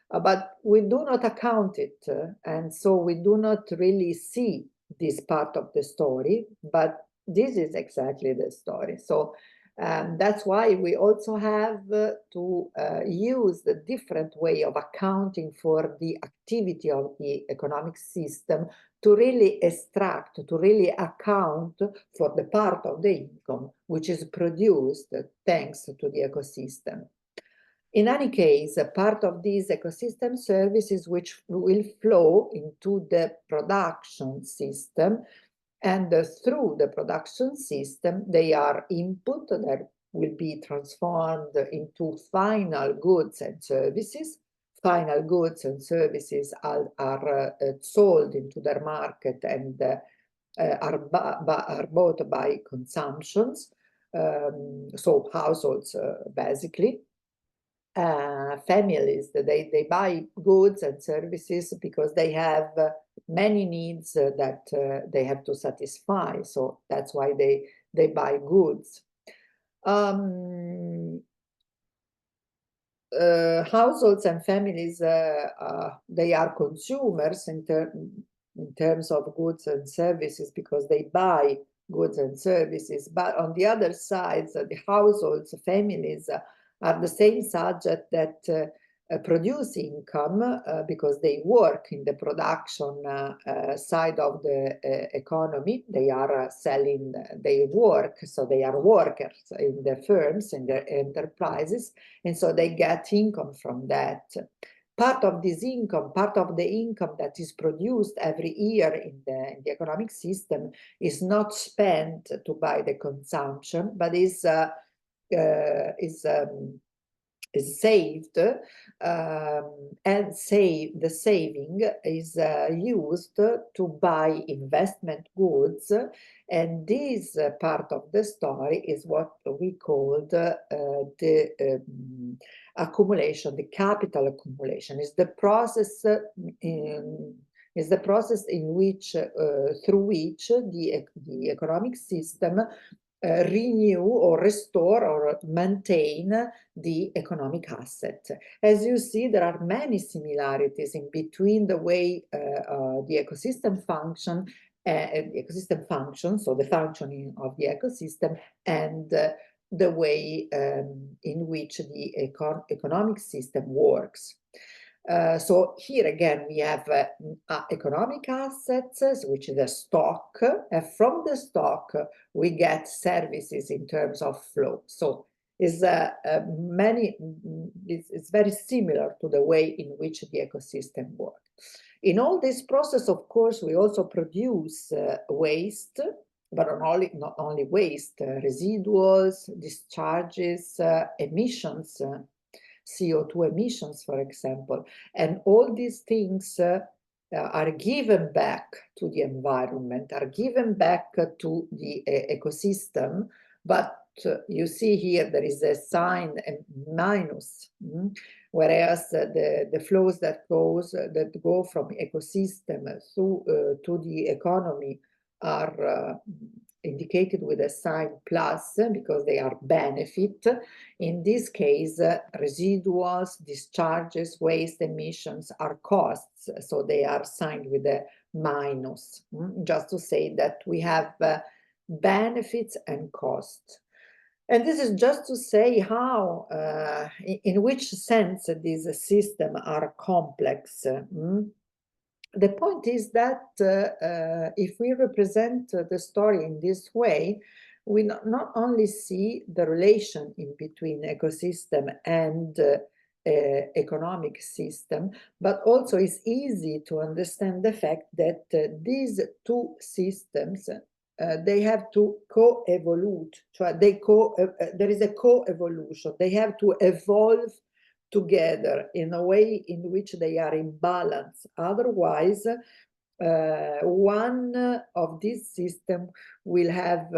But we do not account it, and so we do not really see this part of the story, but this is exactly the story. So that's why we also have to use the different way of accounting for the activity of the economic system to really extract, to really account for the part of the income which is produced thanks to the ecosystem. In any case, a part of these ecosystem services which will flow into the production system, and through the production system, they are input that will be transformed into final goods and services. Final goods and services are sold into their market and are bought by consumptions, so households basically. Families, they buy goods and services because they have many needs that they have to satisfy. So that's why they buy goods. Households and families, they are consumers in terms of goods and services because they buy goods and services. But on the other side, the households, families, are the same subject that produce income because they work in the production side of the economy. They are selling, they work, so they are workers in the firms, in their enterprises, and so they get income from that. Part of this income, part of the income that is produced every year in the economic system is not spent to buy the consumption, but is saved, and the saving is used to buy investment goods, and this part of the story is what we called the accumulation, the capital accumulation. Is the process in which through which the economic system renew or restore or maintain the economic asset. As you see, there are many similarities in between the way the ecosystem function, so the functioning of the ecosystem, and the way in which the economic system works. So here again, we have economic assets, which is a stock, and from the stock, we get services in terms of flow. So it's very similar to the way in which the ecosystem works. In all this process, of course, we also produce waste, but not only waste, residuals, discharges, emissions, CO2 emissions, for example. And all these things are given back to the environment, are given back to the ecosystem. But you see here there is a sign, a minus, whereas the flows that go from ecosystem to the economy are indicated with a sign plus because they are benefit. In this case, residuals, discharges, waste emissions are costs, so they are signed with a minus, just to say that we have benefits and costs. And this is just to say how, in which sense these systems are complex. The point is that if we represent the story in this way, we not only see the relation in between ecosystem and economic system, but also it's easy to understand the fact that these two systems they have to co-evolve. There is a co-evolution. They have to evolve together in a way in which they are in balance. Otherwise, one of these systems will have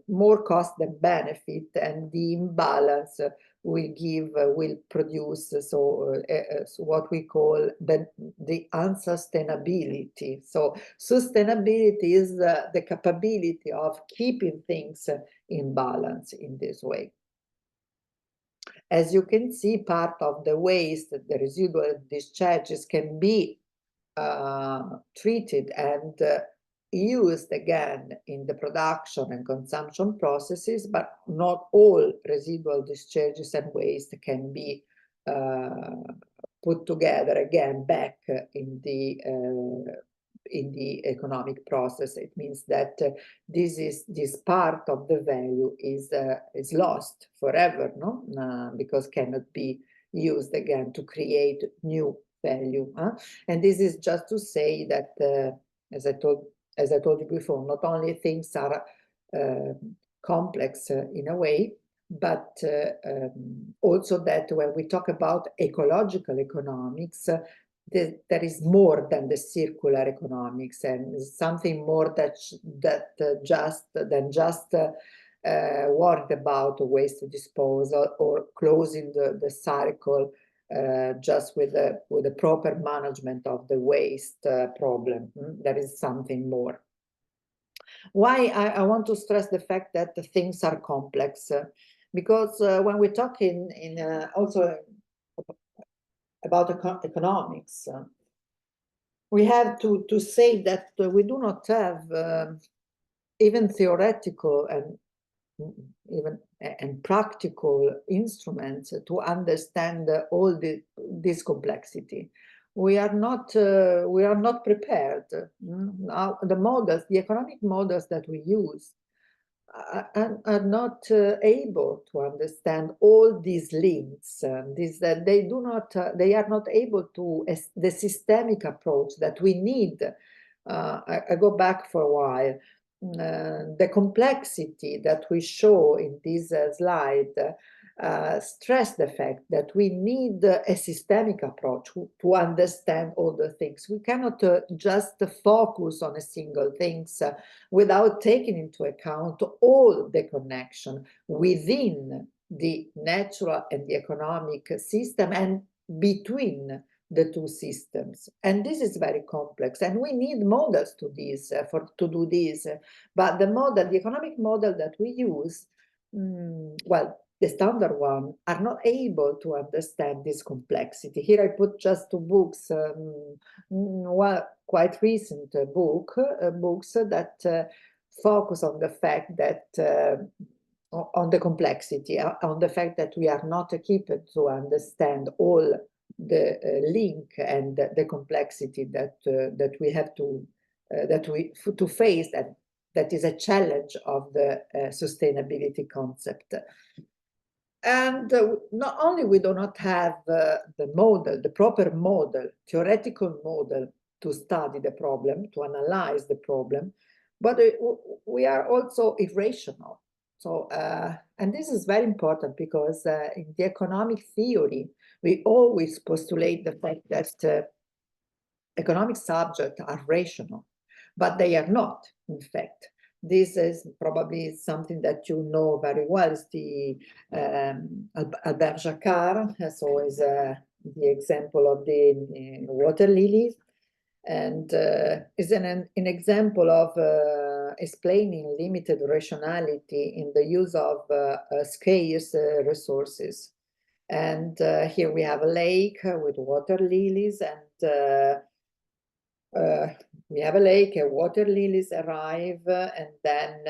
more cost than benefit, and the imbalance will produce what we call the unsustainability. So sustainability is the capability of keeping things in balance in this way. As you can see, part of the waste, the residual discharges, can be treated and used again in the production and consumption processes, but not all residual discharges and waste can be put together again back in the economic process. It means that this part of the value is lost forever, no? Because cannot be used again to create new value. And this is just to say that, as I told you before, not only things are complex in a way, but also that when we talk about ecological economics, there is more than the circular economics, and something more than just worried about waste disposal or closing the cycle just with the proper management of the waste problem. There is something more. Why I want to stress the fact that the things are complex, because when we talk also about economics, we have to say that we do not have even theoretical and even and practical instruments to understand all this complexity. We are not prepared. Now, the models, the economic models that we use are not able to understand all these links. They are not able to the systemic approach that we need. I go back for a while. The complexity that we show in this slide stress the fact that we need a systemic approach to understand all the things. We cannot just focus on a single things without taking into account all the connection within the natural and the economic system and between the two systems. And this is very complex, and we need models to do this. But the economic model that we use, well, the standard one, are not able to understand this complexity. Here I put just two books, well, quite recent books that focus on the fact that on the complexity, on the fact that we are not equipped to understand all the link and the complexity that we have to face, that is a challenge of the sustainability concept. And not only we do not have the proper model, theoretical model to study the problem, to analyze the problem, but we are also irrational. So, and this is very important because in the economic theory, we always postulate the fact that economic subjects are rational, but they are not, in fact. This is probably something that you know very well, is the Albert Jacquard, so is the example of the water lilies, and is an example of explaining limited rationality in the use of scarce resources. And here we have a lake with water lilies, and we have a lake, water lilies arrive, and then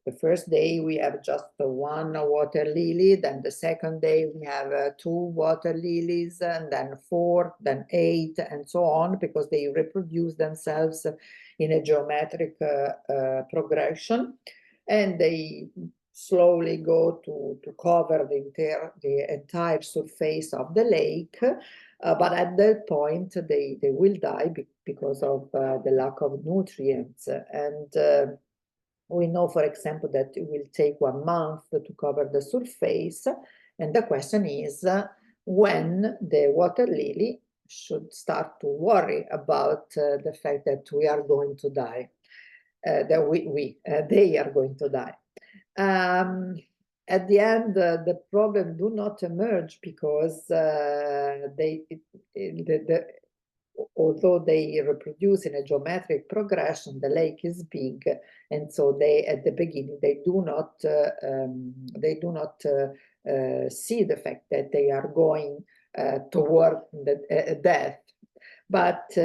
the first day we have just one water lily, then the second day we have 2 water lilies, and then 4, then 8, and so on, because they reproduce themselves in a geometric progression, and they slowly go to cover the entire surface of the lake. But at that point, they will die because of the lack of nutrients. And we know, for example, that it will take 1 month to cover the surface. And the question is when the water lily should start to worry about the fact that we are going to die, that they are going to die. At the end, the problem do not emerge because although they reproduce in a geometric progression, the lake is big, and so they at the beginning they do not see the fact that they are going toward death. But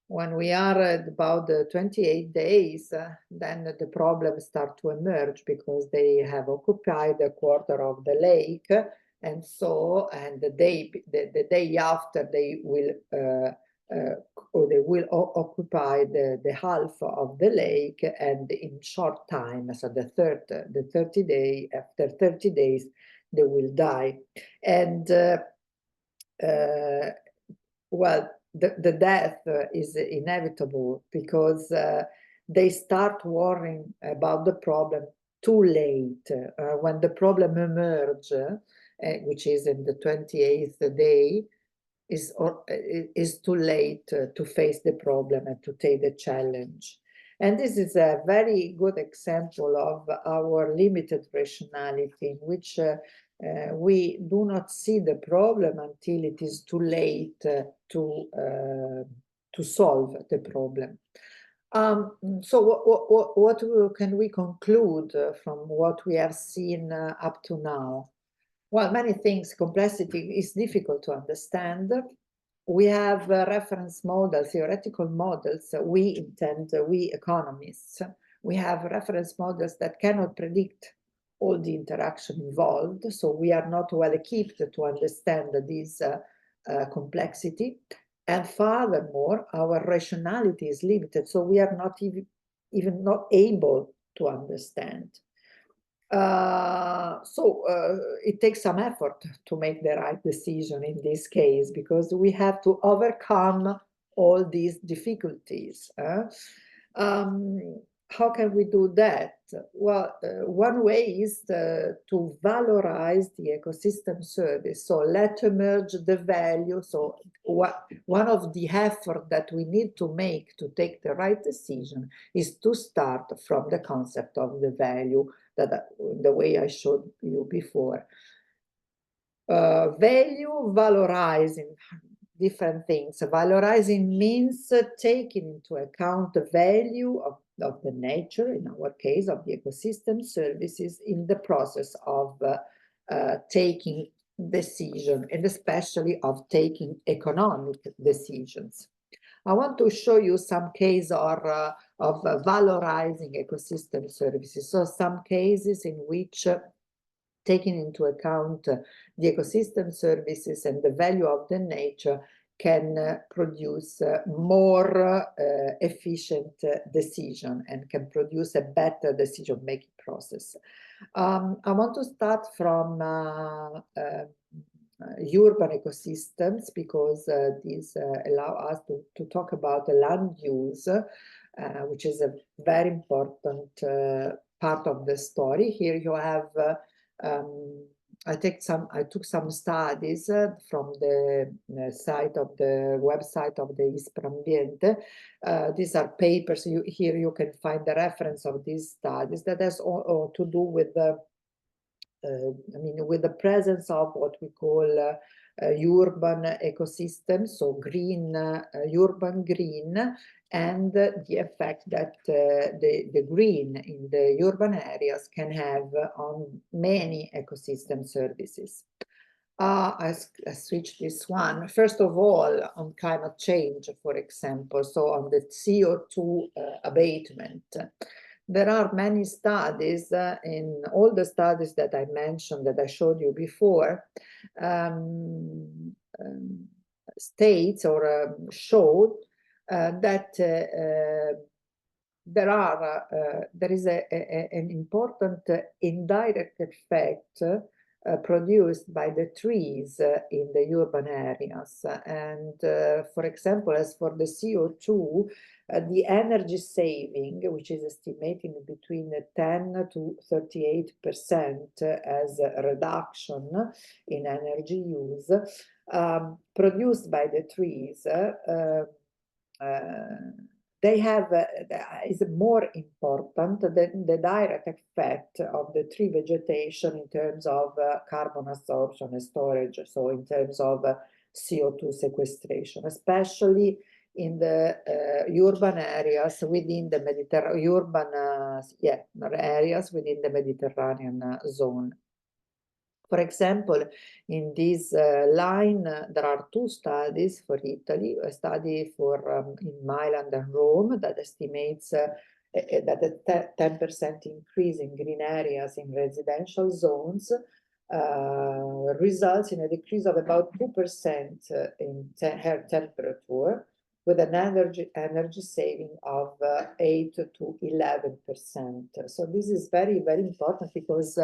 when we are at about 28 days, then the problems start to emerge because they have occupied a quarter of the lake, and so the day after they will occupy the half of the lake, and in short time, so after 30 days, they will die. And well, the death is inevitable because they start worrying about the problem too late. When the problem emerges, which is in the 28th day, is too late to face the problem and to take the challenge. And this is a very good example of our limited rationality, in which we do not see the problem until it is too late to solve the problem. So what can we conclude from what we have seen up to now? Well, many things. Complexity is difficult to understand. We have reference models, theoretical models. We economists, we have reference models that cannot predict all the interaction involved. So we are not well equipped to understand this complexity. And furthermore, our rationality is limited. So we are not even not able to understand. It takes some effort to make the right decision in this case, because we have to overcome all these difficulties. How can we do that? Well, one way is to valorize the ecosystem service. So let emerge the value. So one of the effort that we need to make to take the right decision is to start from the concept of the value, that the way I showed you before. Value, valorizing different things. Valorizing means taking into account the value of the nature, in our case, of the ecosystem services in the process of taking decision, and especially of taking economic decisions. I want to show you some case of valorizing ecosystem services. So some cases in which taking into account the ecosystem services and the value of the nature can produce more efficient decision and can produce a better decision-making process. I want to start from urban ecosystems, because these allow us to talk about the land use, which is a very important part of the story. Here you have I took some studies from the site of the website of the ISPRAmbiente. These are papers. Here you can find the reference of these studies that has all to do with the with the presence of what we call urban ecosystems, so green, urban green, and the effect that the green in the urban areas can have on many ecosystem services. I switch this one. First of all, on climate change, for example, so on the CO2 abatement. There are many studies, in all the studies that I mentioned, that I showed you before, states or showed that there is an important indirect effect produced by the trees in the urban areas. And for example, as for the CO2, the energy saving, which is estimated between 10 to 38% as a reduction in energy use, produced by the trees, they have is more important than the direct effect of the tree vegetation in terms of carbon absorption and storage, so in terms of CO2 sequestration, especially in the urban areas within the areas within the Mediterranean zone. For example, in this line, there are two studies for Italy, a study for in Milan and Rome that estimates that a 10% increase in green areas in residential zones results in a decrease of about 2% in air temperature, with an energy saving of 8 to 11%. So this is very, very important, because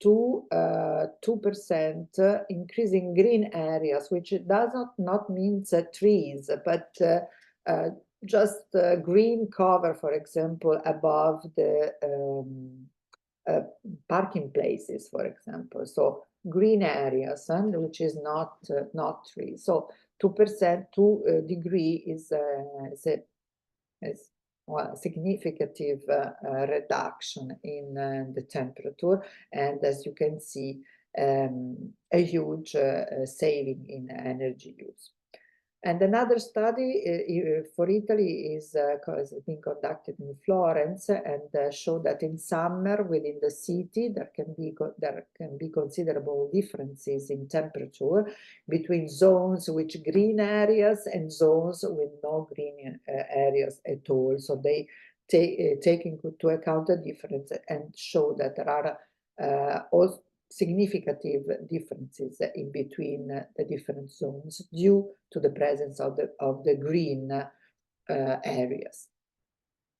2% increase in green areas, which does not mean trees, but just green cover, for example, above the parking places, for example. So green areas, and which is not trees. So 2%, 2 degree is well, significant reduction in the temperature, and as you can see, a huge saving in energy use. And another study for Italy is being conducted in Florence, and showed that in summer within the city there can be considerable differences in temperature between zones with green areas and zones with no green areas at all. So they take into account the difference and show that there are also significant differences in between the different zones due to the presence of the green areas.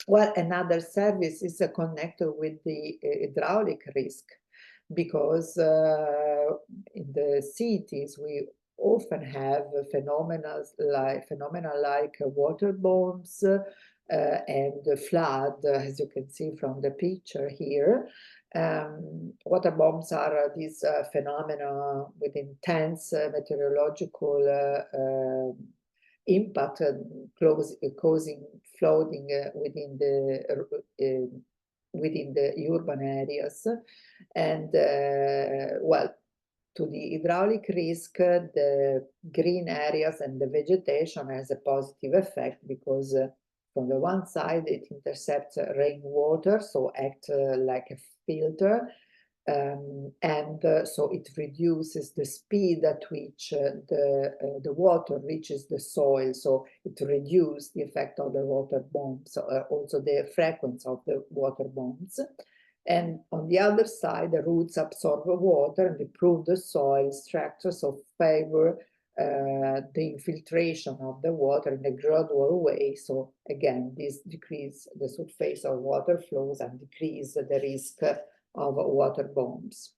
Well, another service is connected with the hydraulic risk, because in the cities we often have phenomena like water bombs and flood, as you can see from the picture here. Water bombs are these phenomena with intense meteorological impact, causing flooding within the urban areas. And well, to the hydraulic risk, the green areas and the vegetation has a positive effect, because from the one side it intercepts rainwater, so act like a filter, and so it reduces the speed at which the water reaches the soil, so it reduces the effect of the water bombs, also the frequency of the water bombs. And on the other side, the roots absorb the water and improve the soil structure, so favor the infiltration of the water in a gradual way. So again, this decreases the surface of water flows and decrease the risk of water bombs.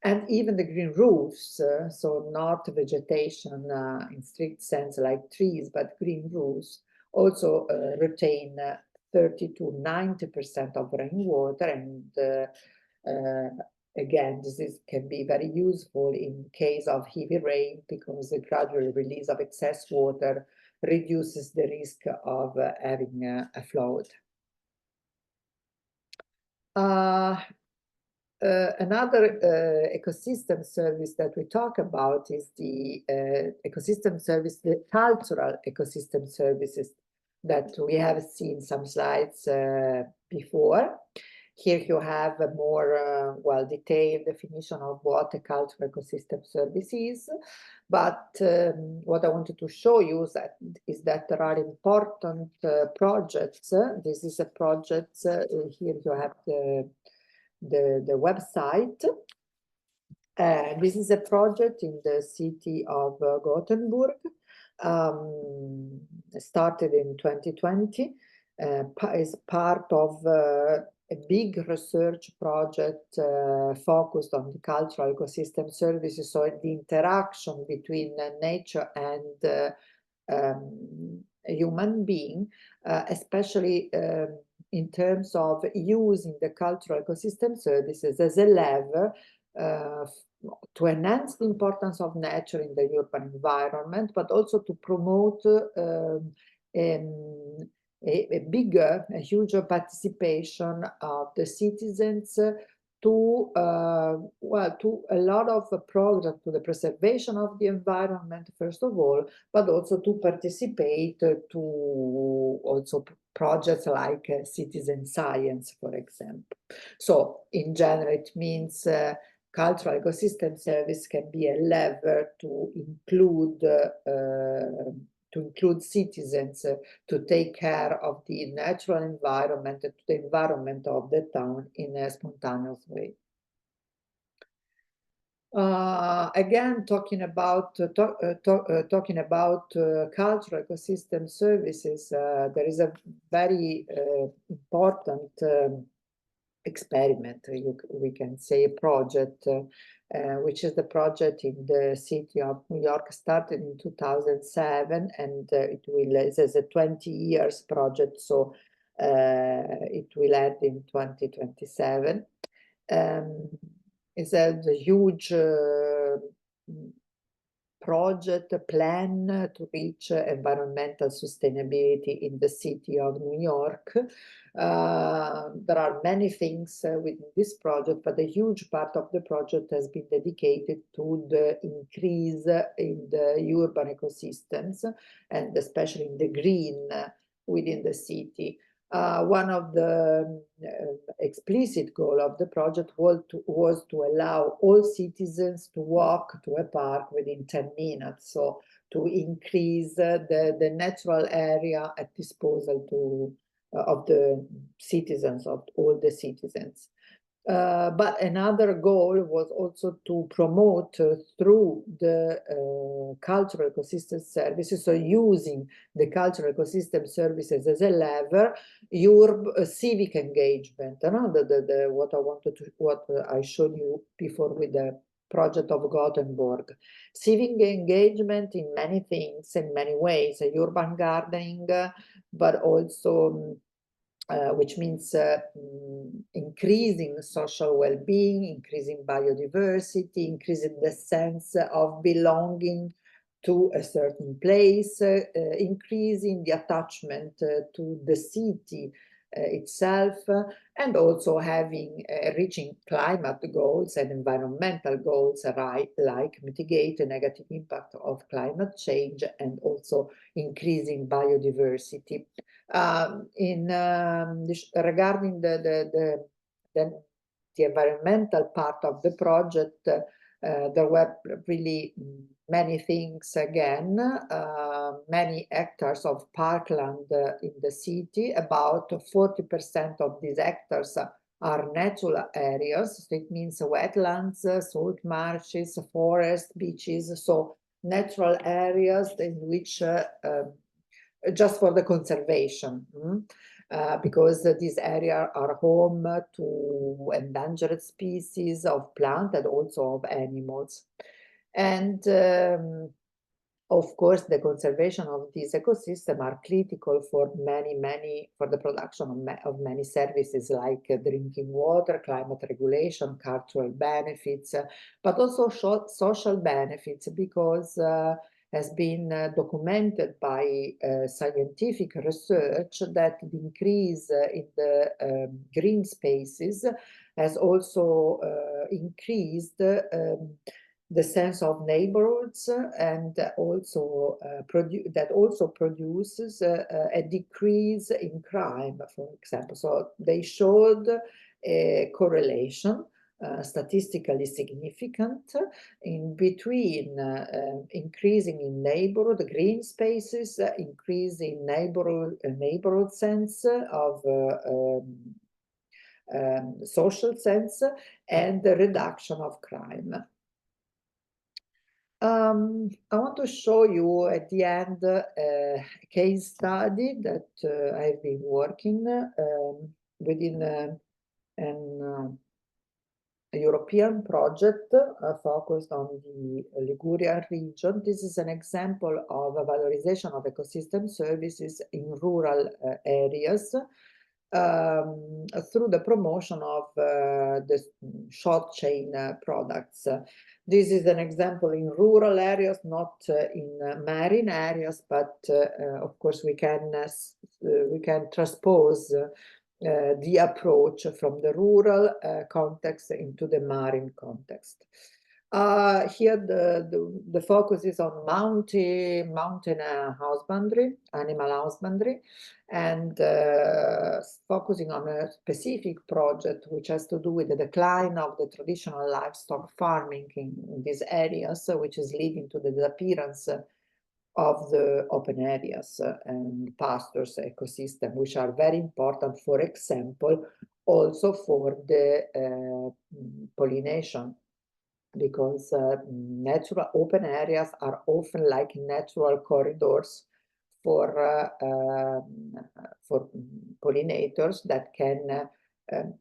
And even the green roofs, so not vegetation in strict sense like trees, but green roofs also retain 30 to 90% of rainwater, and again, can be very useful in case of heavy rain, because the gradual release of excess water reduces the risk of having a flood. Another ecosystem service that we talk about is the ecosystem service, the cultural ecosystem services that we have seen some slides before. Here you have a more well-detailed definition of what a cultural ecosystem service is. But what I wanted to show you is that there are important projects. This is a project, here you have the website. This is a project in the city of Gothenburg, started in 2020, is part of a big research project focused on the cultural ecosystem services, so the interaction between nature and a human being, especially in terms of using the cultural ecosystem services as a lever to enhance the importance of nature in the urban environment, but also to promote a huger participation of the citizens to a lot of programs to the preservation of the environment, first of all, but also to participate to also projects like citizen science, for example. So in general, it means cultural ecosystem service can be a lever to include citizens to take care of the natural environment, to the environment of the town in a spontaneous way. Again, talking about cultural ecosystem services, there is a very important experiment, we can say project, which is the project in the city of New York, started in 2007, and it is a 20 years project, so it will end in 2027. It's a huge project plan to reach environmental sustainability in the city of New York. There are many things within this project, but a huge part of the project has been dedicated to the increase in the urban ecosystems, and especially in the green within the city. One of the explicit goals of the project was to allow all citizens to walk to a park within 10 minutes, so to increase the natural area at disposal of the citizens, of all the citizens. But another goal was also to promote through the cultural ecosystem services, so using the cultural ecosystem services as a lever, your civic engagement. What I showed you before with the project of Gothenburg. Civic engagement in many things, in many ways, urban gardening, but also which means increasing social well-being, increasing biodiversity, increasing the sense of belonging to a certain place, increasing the attachment to the city itself, and also having reaching climate goals and environmental goals, right, like mitigate the negative impact of climate change and also increasing biodiversity. Regarding the environmental part of the project, there were really many things again, many hectares of parkland in the city. About 40% of these hectares are natural areas. So it means wetlands, salt marshes, forests, beaches, so natural areas in which just for the conservation, because these areas are home to endangered species of plant and also of animals. And of course, the conservation of this ecosystem are critical for for the production of many services like drinking water, climate regulation, cultural benefits, but also social benefits, because has been documented by scientific research that the increase in the green spaces has also increased the sense of neighborhoods, and also that also produces a decrease in crime, for example. So they showed a correlation statistically significant in between increasing in neighborhood green spaces, increase in neighborhood sense of social sense, and the reduction of crime. I want to show you at the end a case study that I've been working within a European project focused on the Ligurian region. This is an example of a valorization of ecosystem services in rural areas through the promotion of the short chain products. This is an example in rural areas, not in marine areas, but of course we can transpose the approach from the rural context into the marine context. Here the focus is on mountain husbandry, animal husbandry, and focusing on a specific project which has to do with the decline of the traditional livestock farming in these areas, which is leading to the disappearance of the open areas and pastures ecosystem, which are very important, for example, also for the pollination, because natural open areas are often like natural corridors for pollinators that can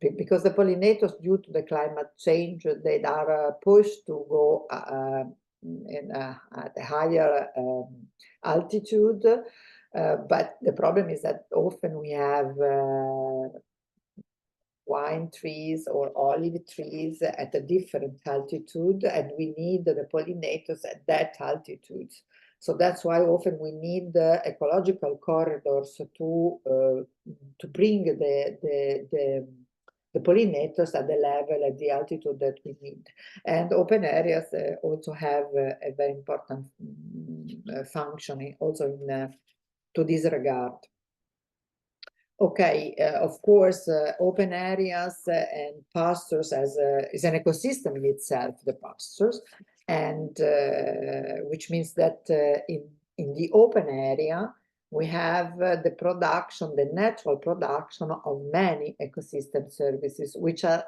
because the pollinators, due to the climate change, they are pushed to go at a higher altitude, but the problem is that often we have wine trees or olive trees at a different altitude, and we need the pollinators at that altitude. So that's why often we need ecological corridors to bring the pollinators at the level, at the altitude that we need. And open areas also have a very important functioning also in to this regard. Okay, of course, open areas and pastures is an ecosystem in itself, the pastures, and which means that in the open area, we have the production, the natural production of many ecosystem services, which are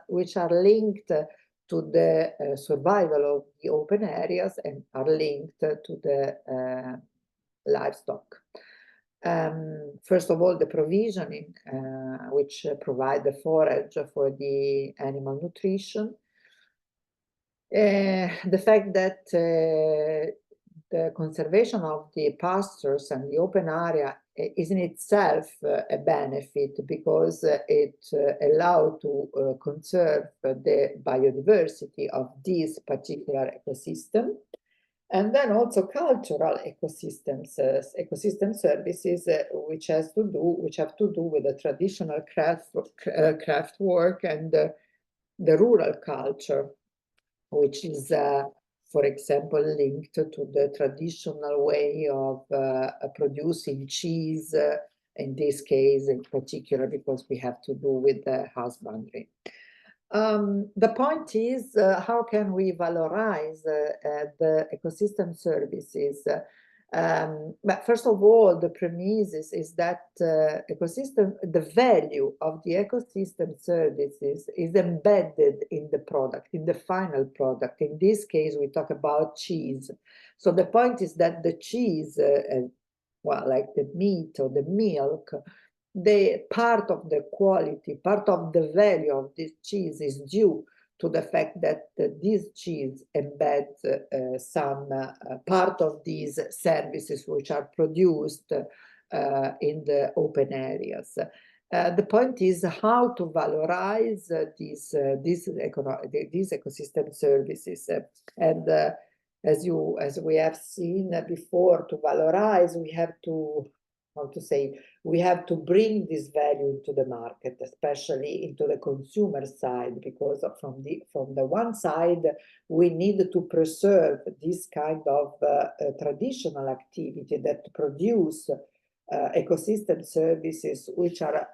linked to the survival of the open areas and are linked to the livestock. First of all, the provisioning, which provide the forage for the animal nutrition. The fact that the conservation of the pastures and the open area is in itself a benefit, because it allows to conserve the biodiversity of this particular ecosystem. And then also cultural ecosystems, ecosystem services, which have to do with the traditional craft work and the rural culture, which is, for example, linked to the traditional way of producing cheese, in this case in particular, because we have to do with the husbandry. The point is, how can we valorize the ecosystem services? But first of all, the premise is that the value of the ecosystem services is embedded in the product, in the final product. In this case, we talk about cheese. So the point is that the cheese, well, like the meat or the milk, the part of the quality, part of the value of this cheese is due to the fact that this cheese embeds some part of these services which are produced in the open areas. The point is how to valorize these ecosystem services. And as we have seen before, to valorize, we have to, we have to bring this value to the market, especially into the consumer side, because from the one side, we need to preserve this kind of traditional activity that produce ecosystem services which are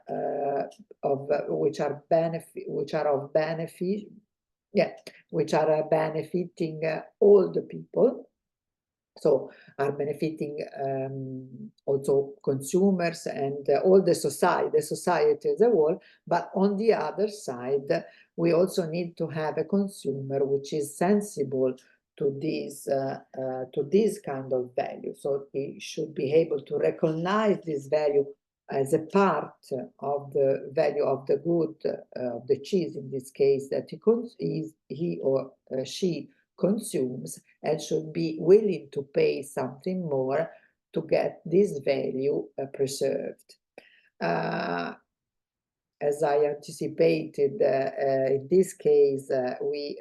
benefiting all the people. So are benefiting also consumers and all the society as a whole. But on the other side, we also need to have a consumer which is sensible to this kind of value. So he should be able to recognize this value as a part of the value of the good, of the cheese in this case, that he or she consumes, and should be willing to pay something more to get this value preserved. As I anticipated, in this case, we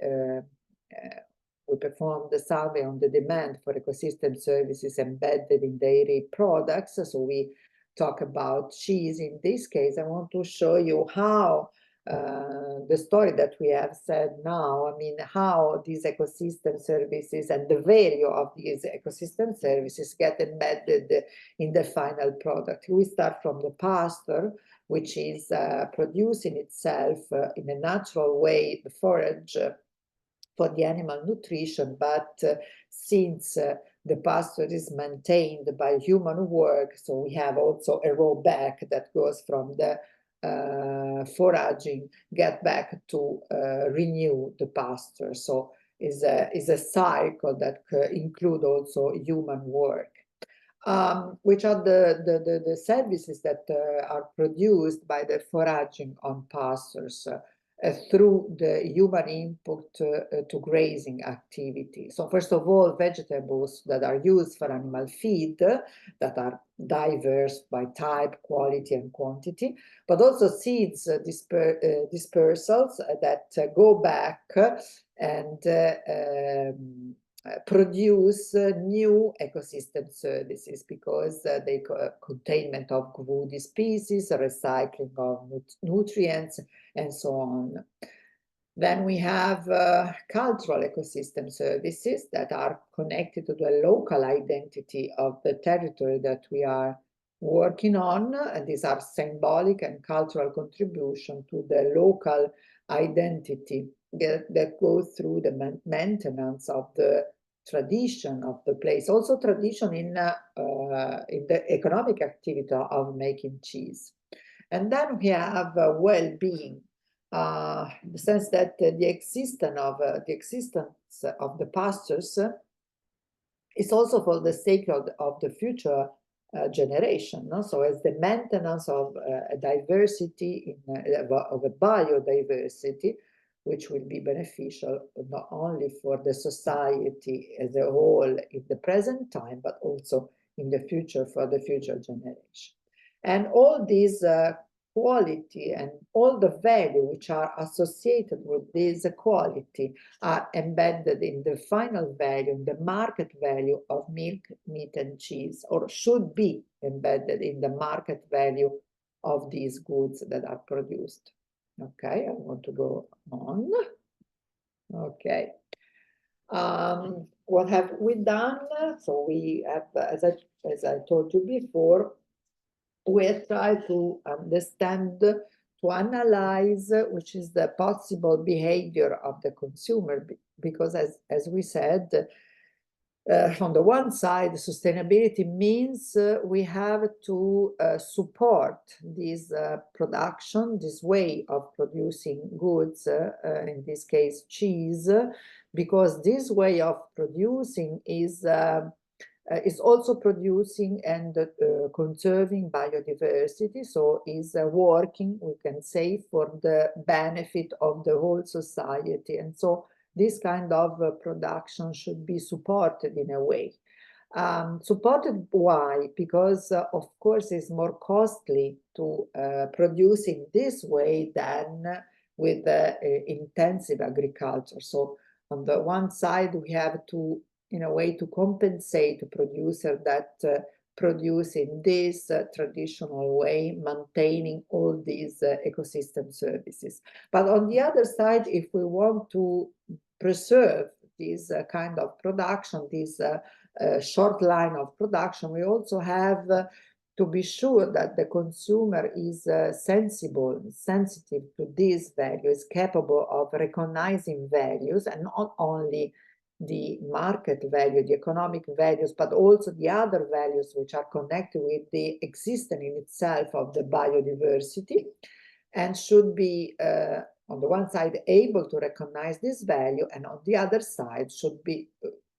performed the survey on the demand for ecosystem services embedded in dairy products. So we talk about cheese. In this case, I want to show you how the story that we have said now, I mean, how these ecosystem services and the value of these ecosystem services get embedded in the final product. We start from the pasture, which is producing itself in a natural way, the forage for the animal nutrition, but since the pasture is maintained by human work, so we have also a rollback that goes from the foraging, get back to renew the pasture. So is a cycle that include also human work. Which are the services that are produced by the foraging on pastures through the human input to grazing activity. So first of all, vegetables that are used for animal feed, that are diverse by type, quality, and quantity, but also seeds dispersals that go back and produce new ecosystem services, because the containment of woody species, recycling of nutrients, and so on. Then we have cultural ecosystem services that are connected to the local identity of the territory that we are working on, and these are symbolic and cultural contribution to the local identity that goes through the maintenance of the tradition of the place, also tradition in the economic activity of making cheese. And then we have well-being, in the sense that the existence of the pastures is also for the sake of the future generation. No? So as the maintenance of a diversity, of a biodiversity, which will be beneficial not only for the society as a whole in the present time, but also in the future for the future generation. And all these quality and all the value which are associated with this quality are embedded in the final value, in the market value of milk, meat, and cheese, or should be embedded in the market value of these goods that are produced. Okay, I want to go on. Okay. What have we done? So we have, as I told you before, we try to understand, to analyze which is the possible behavior of the consumer, because as we said, on the one side, sustainability means we have to support this production, this way of producing goods, in this case cheese, because this way of producing is also producing and conserving biodiversity, so is working, we can say, for the benefit of the whole society. And so this kind of production should be supported in a way. Supported why? Because of course it's more costly to produce in this way than with intensive agriculture. So on the one side we have to, in a way, to compensate the producer that produce in this traditional way, maintaining all these ecosystem services. But on the other side, if we want to preserve this kind of production, this short line of production, we also have to be sure that the consumer is sensitive to these values, capable of recognizing values, and not only the market value, the economic values, but also the other values which are connected with the existence in itself of the biodiversity, and should be, on the one side, able to recognize this value, and on the other side, should be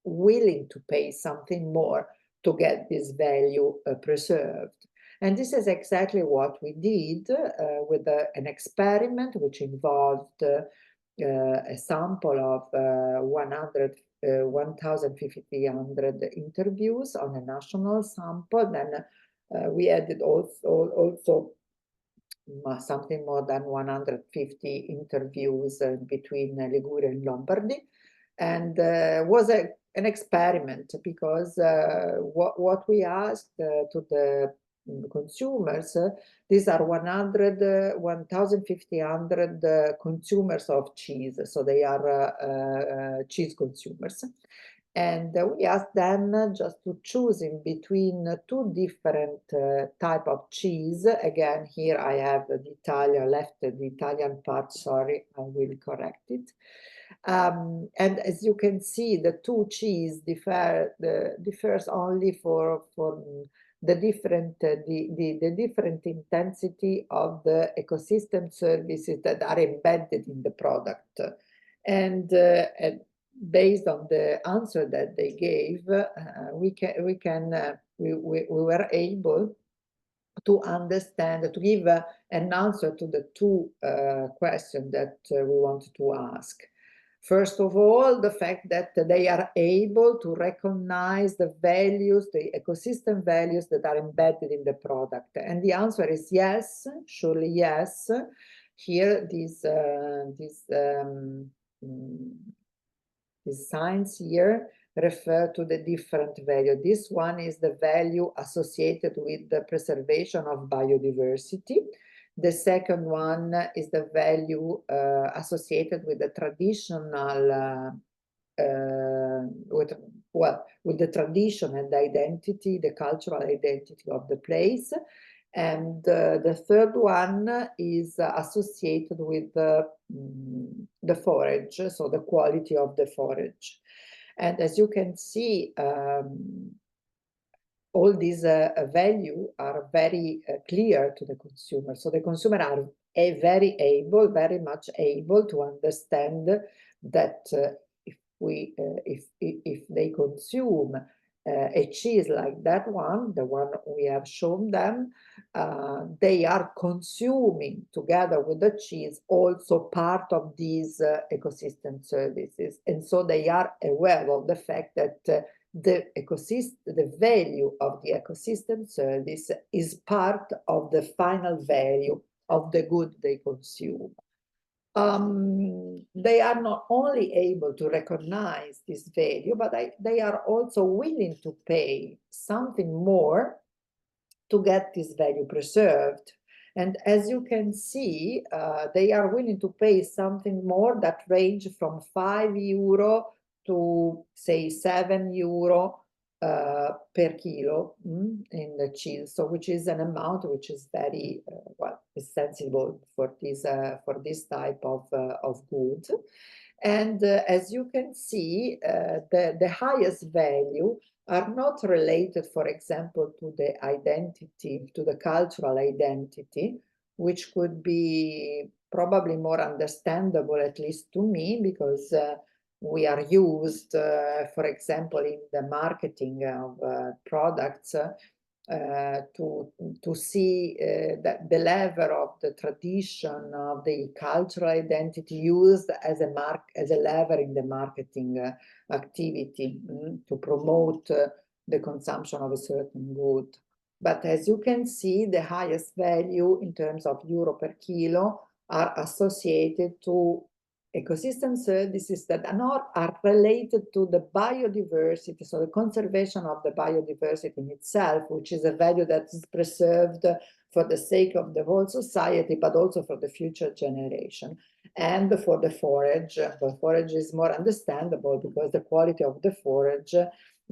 willing to pay something more to get this value preserved. And this is exactly what we did with an experiment which involved a sample of 1,500 interviews on a national sample. Then we added also something more than 150 interviews between Liguria and Lombardy, and was an experiment, because what we asked to the consumers, these are 1,500 consumers of cheese, so they are cheese consumers. And we asked them just to choose in between two different type of cheese. Again, here I have the Italian, left the Italian part, sorry, I will correct it. And as you can see, the two cheese differs only for the different intensity of the ecosystem services that are embedded in the product. And based on the answer that they gave, we were able to understand, to give an answer to the two questions that we wanted to ask. First of all, the fact that they are able to recognize the values, the ecosystem values that are embedded in the product. And the answer is yes, surely yes. Here, these signs here refer to the different value. This one is the value associated with the preservation of biodiversity. The second one is the value associated with the traditional, with the tradition and identity, the cultural identity of the place. And the third one is associated with the forage, so the quality of the forage. And as you can see, all these value are very clear to the consumer. So the consumer are very much able to understand that if they consume a cheese like that one, the one we have shown them, they are consuming together with the cheese also part of these ecosystem services. And so they are aware of the fact that the value of the ecosystem service is part of the final value of the good they consume. They are not only able to recognize this value, but they are also willing to pay something more to get this value preserved. And as you can see, they are willing to pay something more that range from €5 to say €7 per kilo in the cheese, so which is an amount which is very well, is sensible for this type of goods. And as you can see, the highest value are not related, for example, to the identity, to the cultural identity, which could be probably more understandable, at least to me, because we are used, for example, in the marketing of products to see that the level of the tradition of the cultural identity used as a lever in the marketing activity to promote the consumption of a certain good. But as you can see, the highest value in terms of euro per kilo are associated to ecosystem services that are related to the biodiversity, so the conservation of the biodiversity in itself, which is a value that is preserved for the sake of the whole society, but also for the future generation. And for the forage is more understandable because the quality of the forage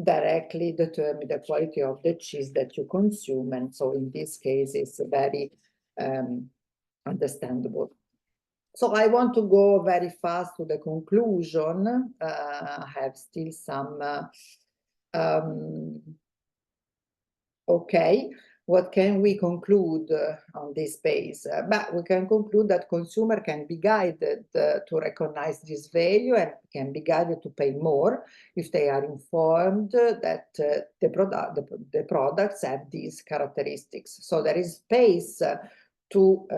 directly determines the quality of the cheese that you consume. And so in this case, it's very understandable. So I want to go very fast to the conclusion. I have still some, okay, what can we conclude on this base? But we can conclude that consumer can be guided to recognize this value and can be guided to pay more if they are informed that the products have these characteristics. So there is space to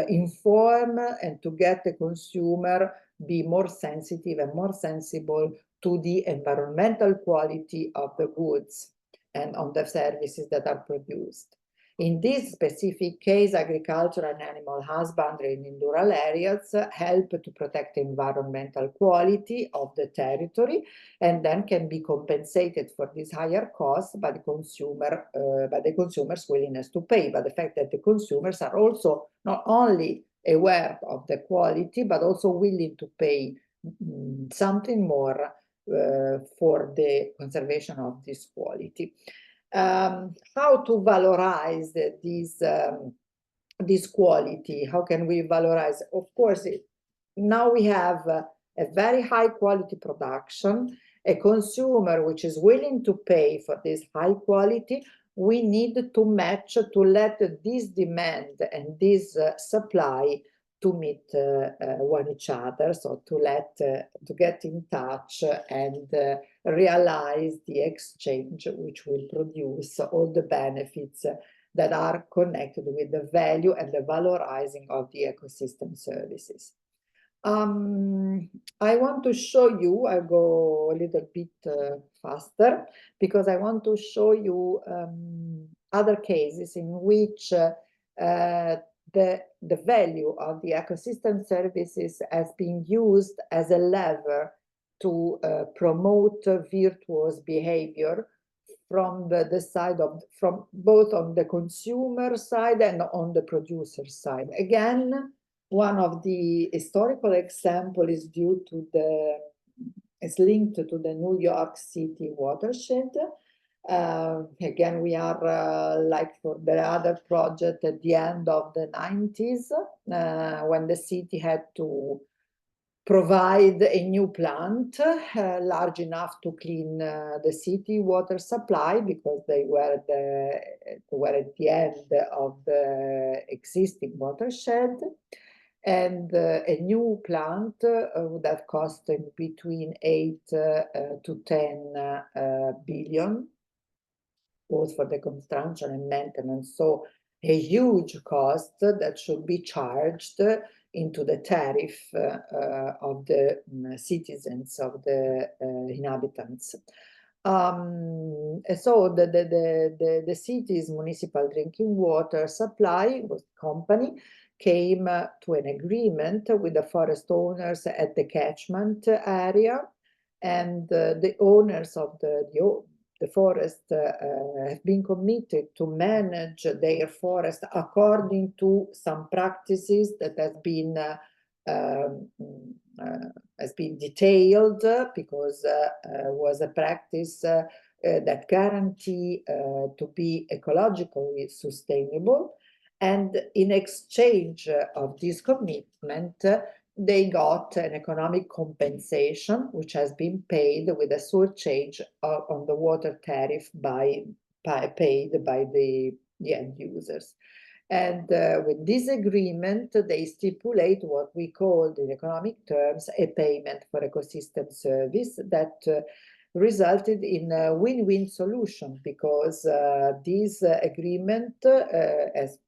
inform and to get the consumer be more sensitive and more sensible to the environmental quality of the goods and on the services that are produced. In this specific case, agriculture and animal husbandry in rural areas help to protect the environmental quality of the territory and then can be compensated for this higher cost by the consumer's willingness to pay, by the fact that the consumers are also not only aware of the quality, but also willing to pay something more for the conservation of this quality. How to valorize this quality? How can we valorize? Of course, now we have a very high quality production, a consumer which is willing to pay for this high quality. We need to match, to let this demand and this supply to meet one each other, so to get in touch and realize the exchange which will produce all the benefits that are connected with the value and the valorizing of the ecosystem services. I want to show you, I'll go a little bit faster, because I want to show you other cases in which the value of the ecosystem services has been used as a lever to promote virtuous behavior from the side of, from both on the consumer side and on the producer side. Again, one of the historical example is linked to the New York City watershed. Again, we are like for the other project at the end of the 90s, when the city had to provide a new plant large enough to clean the city water supply, because they were at the end of the existing watershed. And a new plant would have cost between 8 to 10 billion, both for the construction and maintenance. So a huge cost that should be charged into the tariff of the citizens, of the inhabitants. So the city's municipal drinking water supply company came to an agreement with the forest owners at the catchment area, and the owners of the forest have been committed to manage their forest according to some practices that has been detailed, because was a practice that guarantee to be ecologically sustainable. And in exchange of this commitment, they got an economic compensation, which has been paid with a surcharge on the water tariff paid by the end users. And with this agreement, they stipulate what we call in economic terms a payment for ecosystem service that resulted in a win-win solution, because this agreement has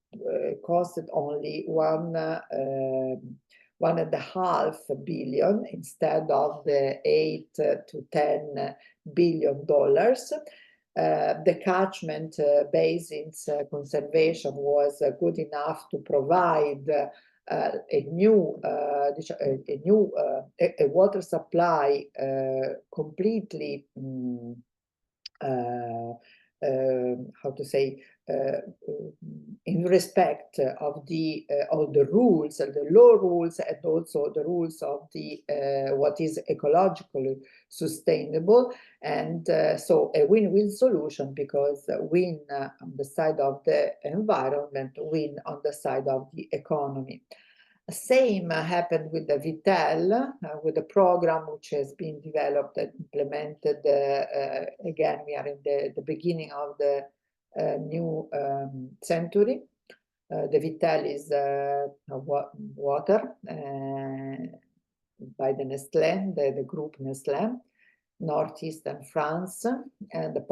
costed only 1.5 billion instead of the 8 to 10 billion dollars. The catchment basins conservation was good enough to provide a water supply completely how to say, in respect of all the rules, the law rules, and also the rules of the what is ecologically sustainable. And so a win-win solution, because win on the side of the environment, win on the side of the economy. Same happened with the Vitel, with the program which has been developed and implemented. Again, we are in the beginning of the new century. The Vitel is water by the Nestlé, the group Nestlé, northeastern France. And the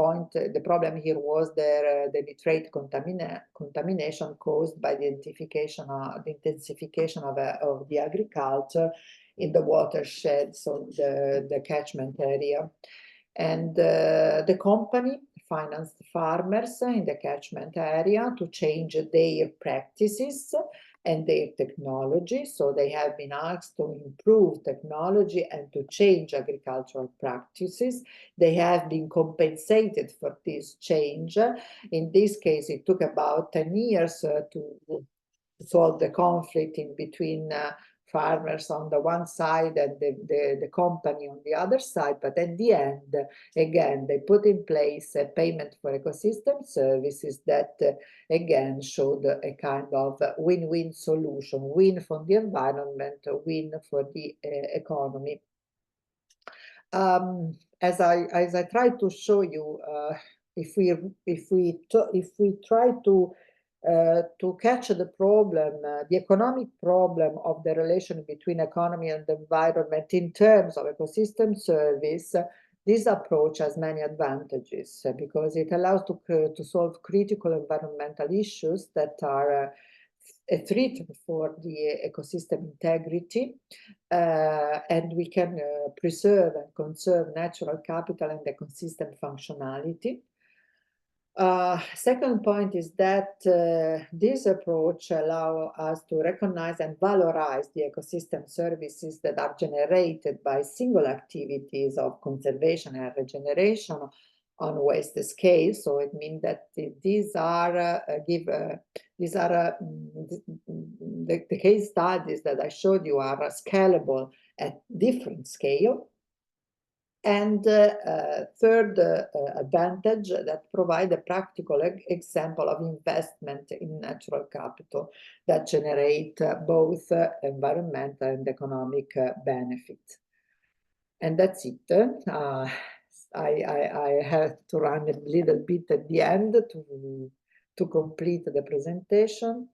problem here was the nitrate contamination caused by the intensification of the agriculture in the watershed, so the catchment area. And the company financed farmers in the catchment area to change their practices and their technology. So they have been asked to improve technology and to change agricultural practices. They have been compensated for this change. In this case, it took about 10 years to solve the conflict in between farmers on the one side and the company on the other side. But at the end, again, they put in place a payment for ecosystem services that, again, showed a kind of win-win solution, win for the environment, win for the economy. As I tried to show you, if we try to catch the problem, the economic problem of the relation between economy and the environment in terms of ecosystem service, this approach has many advantages, because it allows to solve critical environmental issues that are a threat for the ecosystem integrity, and we can preserve and conserve natural capital and ecosystem functionality. Second point is that this approach allows us to recognize and valorize the ecosystem services that are generated by single activities of conservation and regeneration on waste scale. So it means that these are the case studies that I showed you are scalable at different scale. And third advantage, that provide a practical example of investment in natural capital that generate both environmental and economic benefits. And that's it. I have to run a little bit at the end to complete the presentation.